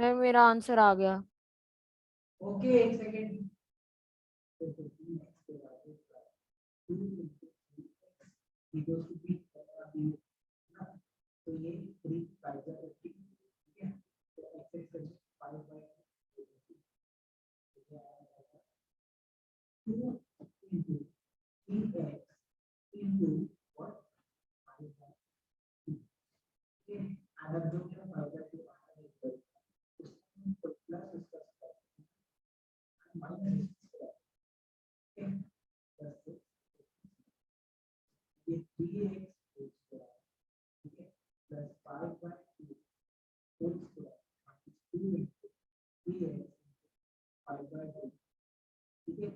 सर मेरा आंसर आ गया। ओके, एक सेकेंड। तो ये 3 5 ठीक है, तो x x 5 by 2 into 3x into what 5 by 2, okay, अगर जो क्या 5 by 2 आना है तो प्लस इसका स्क्वायर माइनस इसका स्क्वायर, okay, ये 3x whole square, ठीक है, plus 5 by 2 whole square minus 2 into 3x 5 by 2, ठीक है।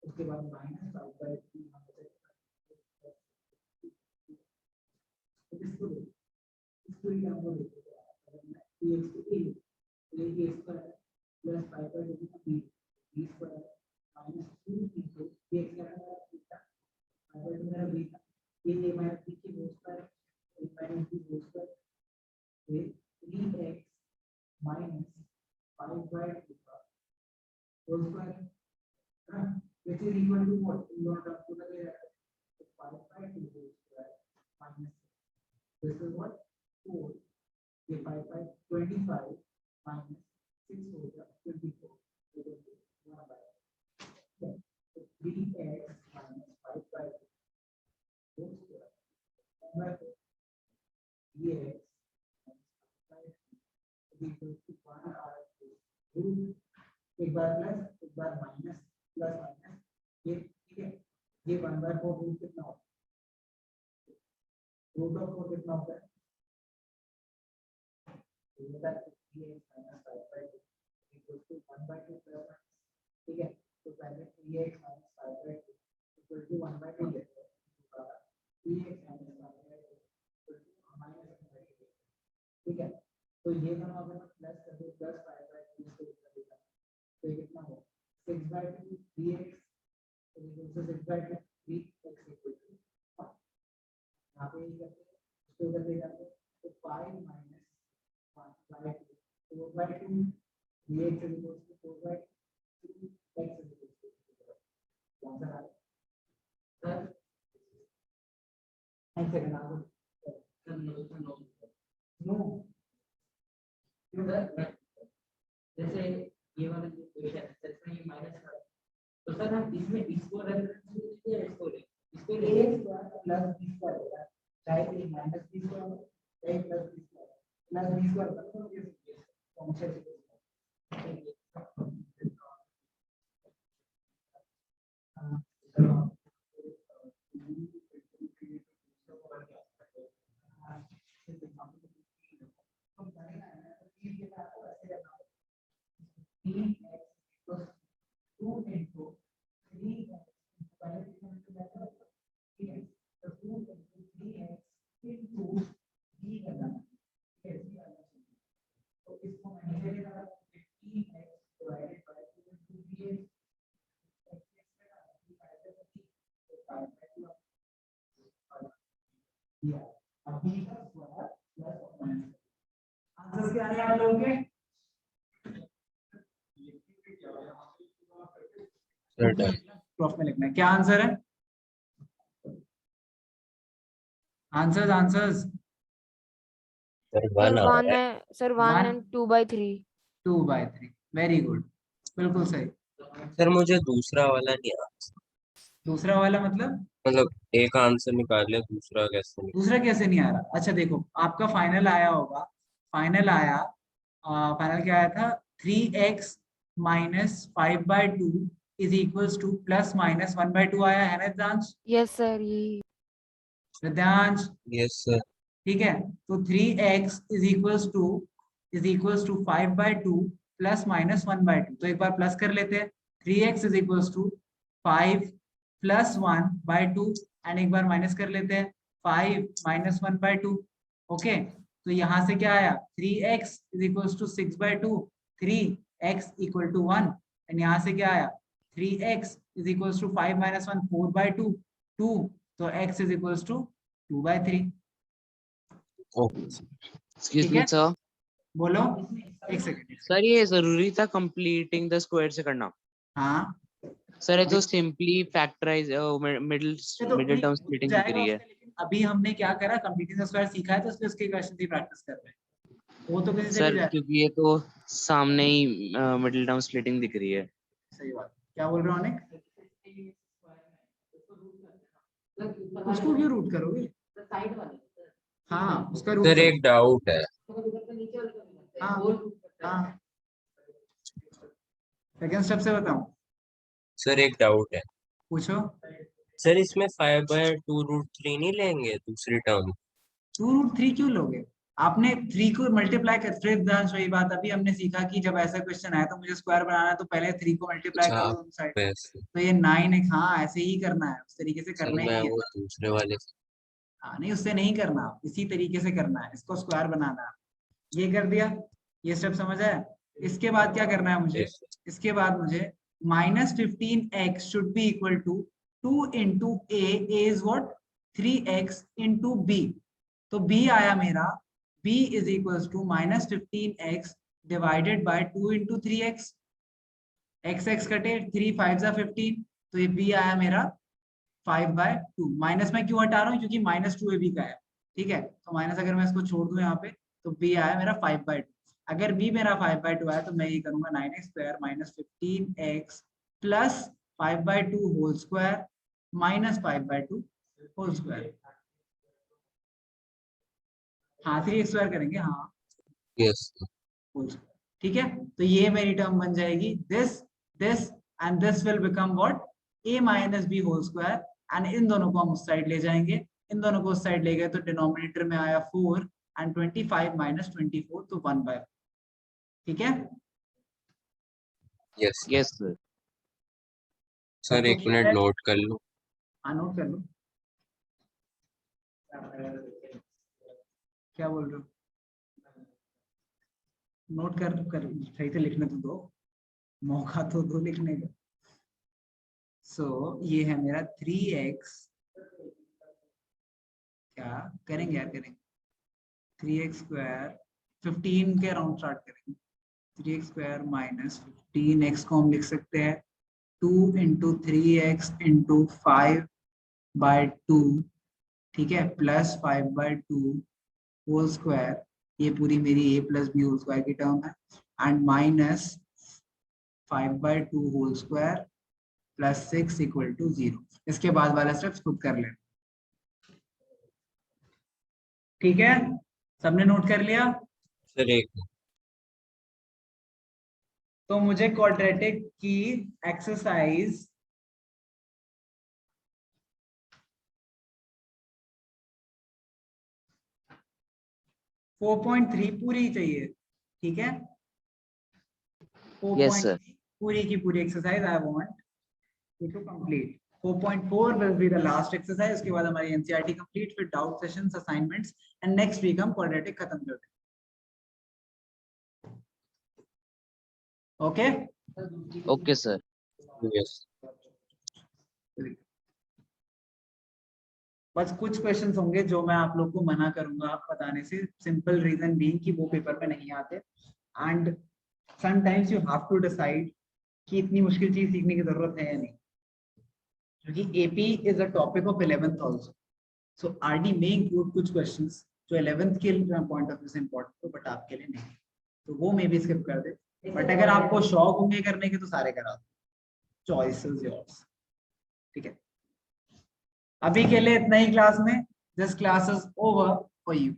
उसके बाद माइनस 5 by 2 इसको ही हम लोग लिखते हैं, अगर मैं x को a तो ये स्क्वायर प्लस 5 by 2 का b स्क्वायर माइनस 2 into ये क्या है मेरा थीटा, 5 by 2 मेरा b था, ये a माइनस b की whole square, a minus b whole square, ये 3x माइनस 5 by 2 का whole square, which is equal to what? You want to put it as 5 by 2 whole square minus 6. This is what? 4. ये 5 by 25 minus 6 होगा 24. Root एक बार plus एक बार minus plus minus ये ठीक है। ये 1/4 रूट कितना होता है? रूट ऑफ 4 कितना होता है? ये होता है 3x - 5/2 इक्वल टू 1/2 प्लस ठीक है। तो पहले 3x - 5/2 इक्वल टू 1/2 लेते हैं। 3x - 5/2 इक्वल टू -1/2 ठीक है। तो ये दोनों अगर मैं प्लस कर दूं प्लस 5/2 इसको ऊपर लेकर तो ये कितना होगा 6/2 3x तो ये 6/2 3x इक्वल टू यहाँ पे ये करते हैं इसको उधर ले जाते हैं तो 5 - 1/2 4/2 3x equal to 4/2 x equal to कौन सा है सर? एक सेकंड आप नो जैसे ये वाला जो क्वेश्चन है सर इसमें ये माइनस का तो सर हम इसमें इसको रेफरेंस या इसको ले a square plus b square होगा चाहे ये माइनस b स्क्वायर हो चाहे plus b square plus b square मतलब ये फंक्शन आंसर क्या है आप लोगों के? प्रॉफ में लिखना है क्या आंसर है? आंसर्स आंसर्स सर सर 1 आ 1 रहा है। है sir 1 One. And 2/3 2/3 very good बिल्कुल सही। सर मुझे दूसरा वाला नहीं आ रहा। दूसरा वाला मतलब एक आंसर निकाल लिया दूसरा कैसे निकाल? दूसरा कैसे नहीं आ रहा? अच्छा देखो आपका फाइनल आया होगा। फाइनल आया फाइनल क्या आया था 3x - 5/2 is equals two plus minus 1/2 आया है ना विद्यांश? यस सर ये विद्यांश यस सर। ठीक है। तो 3x is equals to 5/2 plus minus 1/2 तो एक बार प्लस कर लेते हैं 3x is equals to 5 plus 1/2 and एक बार माइनस कर लेते हैं 5 माइनस 1/2 ओके। तो यहाँ से क्या आया 3x is equals to 6/2 3x equal to 1 and यहाँ से क्या आया 3x is equals to 5 minus 1 4/2 2 तो x is equals to 2/3 excuse ठीक मी है? सर बोलो एक सेकंड। सर ये जरूरी था कंप्लीटिंग द स्क्वायर से करना? हाँ सर ये तो सिंपली फैक्टराइज मिडिल ये तो मिडिल टर्म हो स्प्लिटिंग दिख जाएगा रही है। उसका, लेकिन अभी हमने क्या करा कंप्लीटिंग द स्क्वायर सीखा है तो इसलिए उसके क्वेश्चन की प्रैक्टिस कर रहे हैं। वो तो किसी से भी सर जाए। क्योंकि ये तो सामने ही मिडिल टर्म स्प्लिटिंग दिख रही है। सही बात। क्या बोल रहे हो अनिक? उसको क्यों रूट करोगे? साइड वाले हाँ उसका रूट सर एक डाउट है। हाँ हाँ सेकंड स्टेप से बताऊं? सर एक डाउट है। पूछो। सर इसमें 5/2 √3 नहीं लेंगे दूसरी टर्म? 2√3 क्यों लोगे? आपने 3 को मल्टीप्लाई कर फिर वही बात अभी हमने सीखा कि जब ऐसा क्वेश्चन आया तो मुझे स्क्वायर बनाना है तो पहले 3 को मल्टीप्लाई अच्छा कर आप दो दोनों साइड। वैसे। तो ये 9 है। हाँ ऐसे ही करना है उस तरीके से सर करना मैं ही है। वो दूसरे वाले से। हाँ नहीं उससे नहीं करना इसी तरीके से करना है इसको स्क्वायर बनाना है। ये कर दिया ये स्टेप समझ आया? इसके बाद क्या करना है मुझे? Yes, sir. इसके बाद मुझे -15x should be equal to 2 into a is what 3x into b. तो b आया मेरा b is equal to -15x divided by 2 into 3x x कटे 3 5 जा 15 तो ये b आया मेरा 5/2 माइनस में क्यों हटा रहा हूँ क्योंकि -2 ए बी का है ठीक है। तो माइनस अगर मैं इसको छोड़ दूं यहाँ पे तो b आया मेरा 5/2। अगर b मेरा 5/2 आया तो मैं ये करूंगा 9x square -15x plus 5/2 whole square minus 5/2 whole square. हाँ 3x स्क्वायर करेंगे हाँ यस होल स्क्वायर ठीक है, तो ये मेरी टर्म बन जाएगी this this and this will become what a minus b whole square, and इन दोनों को हम उस साइड ले जाएंगे, इन दोनों को उस साइड ले गए तो डिनोमिनेटर में आया 4 एंड 25 माइनस 24 तो 1/4। ठीक है यस यस सर। सर, सबको एक clear मिनट है? नोट कर लो। हाँ नोट कर लो। क्या बोल रहे हो? नोट कर सही से लिखने तो दो, मौका तो दो लिखने का। सो ये है मेरा 3x, क्या करेंगे यार, करेंगे 3x स्क्वायर 15 के अराउंड स्टार्ट करेंगे, 3x स्क्वायर माइनस 15x को हम लिख सकते हैं 2 इंटू 3x इंटू 5/2, ठीक है, प्लस 5/2 होल स्क्वायर, ये पूरी मेरी a plus B whole square की टर्म है, and minus 5/2 whole square plus 6 equal to 0। इसके बाद वाला स्टेप्स खुद कर लें। ठीक है, सबने नोट कर लिया? सर एक तो मुझे क्वाड्रेटिक की एक्सरसाइज फोर 4.3 पूरी चाहिए, ठीक है, 4.3 यस सर। पूरी की पूरी exercise I want to complete. 4.4 will be the last exercise, उसके बाद हमारी एनसीईआरटी कंप्लीट, फिर doubt sessions, assignments, and next week हम क्वाड्रेटिक खत्म कर देंगे। Okay okay sir. यस बस कुछ क्वेश्चंस होंगे जो मैं आप लोग को मना करूंगा बताने से, सिंपल रीजन बीइंग कि वो पेपर में नहीं आते, and sometimes you have to decide कि इतनी मुश्किल चीज सीखने की जरूरत है या नहीं, क्योंकि AP is a topic of 11th also, so RD में इंक्लूड कुछ क्वेश्चंस जो 11th के पॉइंट ऑफ व्यू से इंपॉर्टेंट हो, बट आपके लिए नहीं, तो वो मे भी स्किप कर दे, बट अगर आपको शौक होंगे करने के तो सारे करा दो, चॉइस इज योर्स। ठीक है, अभी के लिए इतना ही क्लास में, this class is over for you.